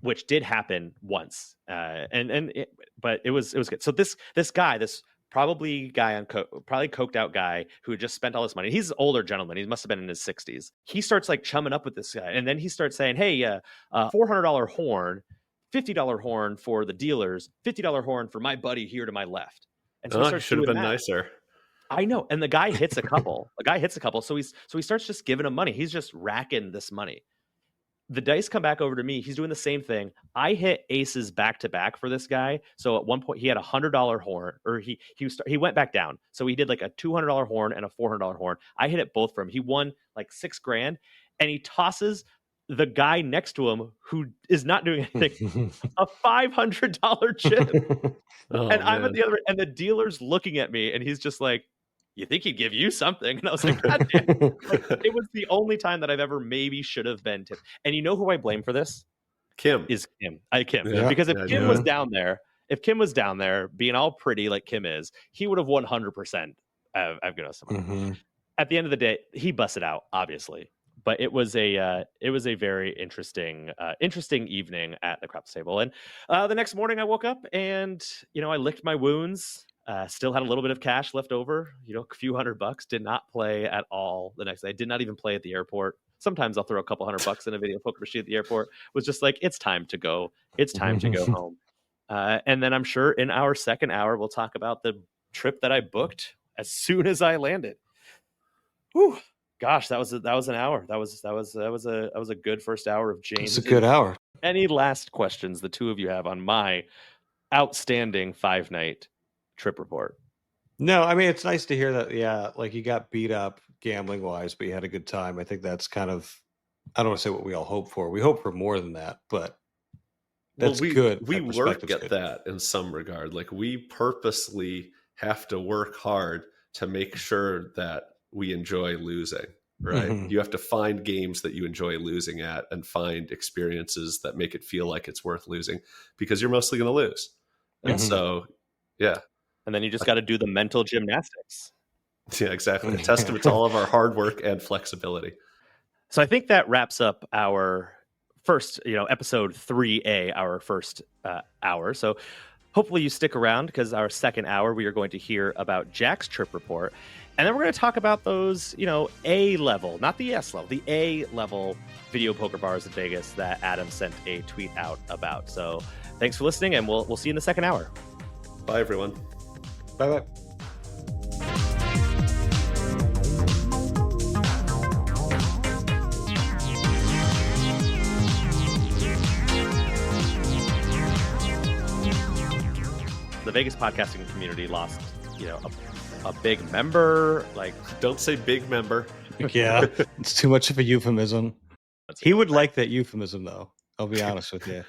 Which did happen once, but it was good. So this guy, this probably coked out guy who had just spent all this money. He's an older gentleman. He must have been in his 60s. He starts like chumming up with this guy, and then he starts saying, "Hey, $400 horn, $50 horn for the dealers, $50 horn for my buddy here to my left." And so he should have been nicer. I know. And the guy hits a couple. So he starts just giving him money. He's just racking this money. The dice come back over to me. He's doing the same thing. I hit aces back to back for this guy. So at one point he had $100 horn, or he went back down. So he did like a $200 horn and a $400 horn. I hit it both for him. He won like $6,000, and he tosses the guy next to him who is not doing anything a $500 chip. And I'm at the other end, and the dealer's looking at me, and he's just like, "You think he'd give you something?" And I was like, "God damn." Like, it was the only time that I've ever maybe should have been tipped. And you know who I blame for this? Kim. Kim. Yeah, because if Kim was down there, being all pretty like Kim is, he would have 100% I've given us some money. At the end of the day, he busted out, obviously. But it was a very interesting evening at the craps table. And the next morning I woke up and, I licked my wounds. Still had a little bit of cash left over, a few $100. Did not play at all the next day. I did not even play at the airport. Sometimes I'll throw a couple $100 in a video poker machine at the airport. Was just like, it's time to go. It's time to go home. And then I'm sure in our second hour we'll talk about the trip that I booked as soon as I landed. Whew. Gosh, that was an hour. That was a good first hour of James. It's a good hour. Any last questions the two of you have on my outstanding 5-night trip report? No, I mean, it's nice to hear that. Yeah, like you got beat up gambling wise, but you had a good time. I think that's kind of, I don't want to say what we all hope for. We hope for more than that, but that's good. We work at that in some regard. Like we purposely have to work hard to make sure that we enjoy losing, right? You have to find games that you enjoy losing at and find experiences that make it feel like it's worth losing, because you're mostly going to lose. And so, yeah. And then you just got to do the mental gymnastics. Yeah, exactly. A testament to all of our hard work and flexibility. So I think that wraps up our first, episode 3A, our first hour. So hopefully you stick around, because our second hour, we are going to hear about Jack's trip report. And then we're going to talk about those, A level, not the S level, the A level video poker bars in Vegas that Adam sent a tweet out about. So thanks for listening, and we'll see you in the second hour. Bye, everyone. Bye-bye. The Vegas podcasting community lost, a big member. Like, don't say big member. Yeah, it's too much of a euphemism. He would like that euphemism, though. I'll be honest with you.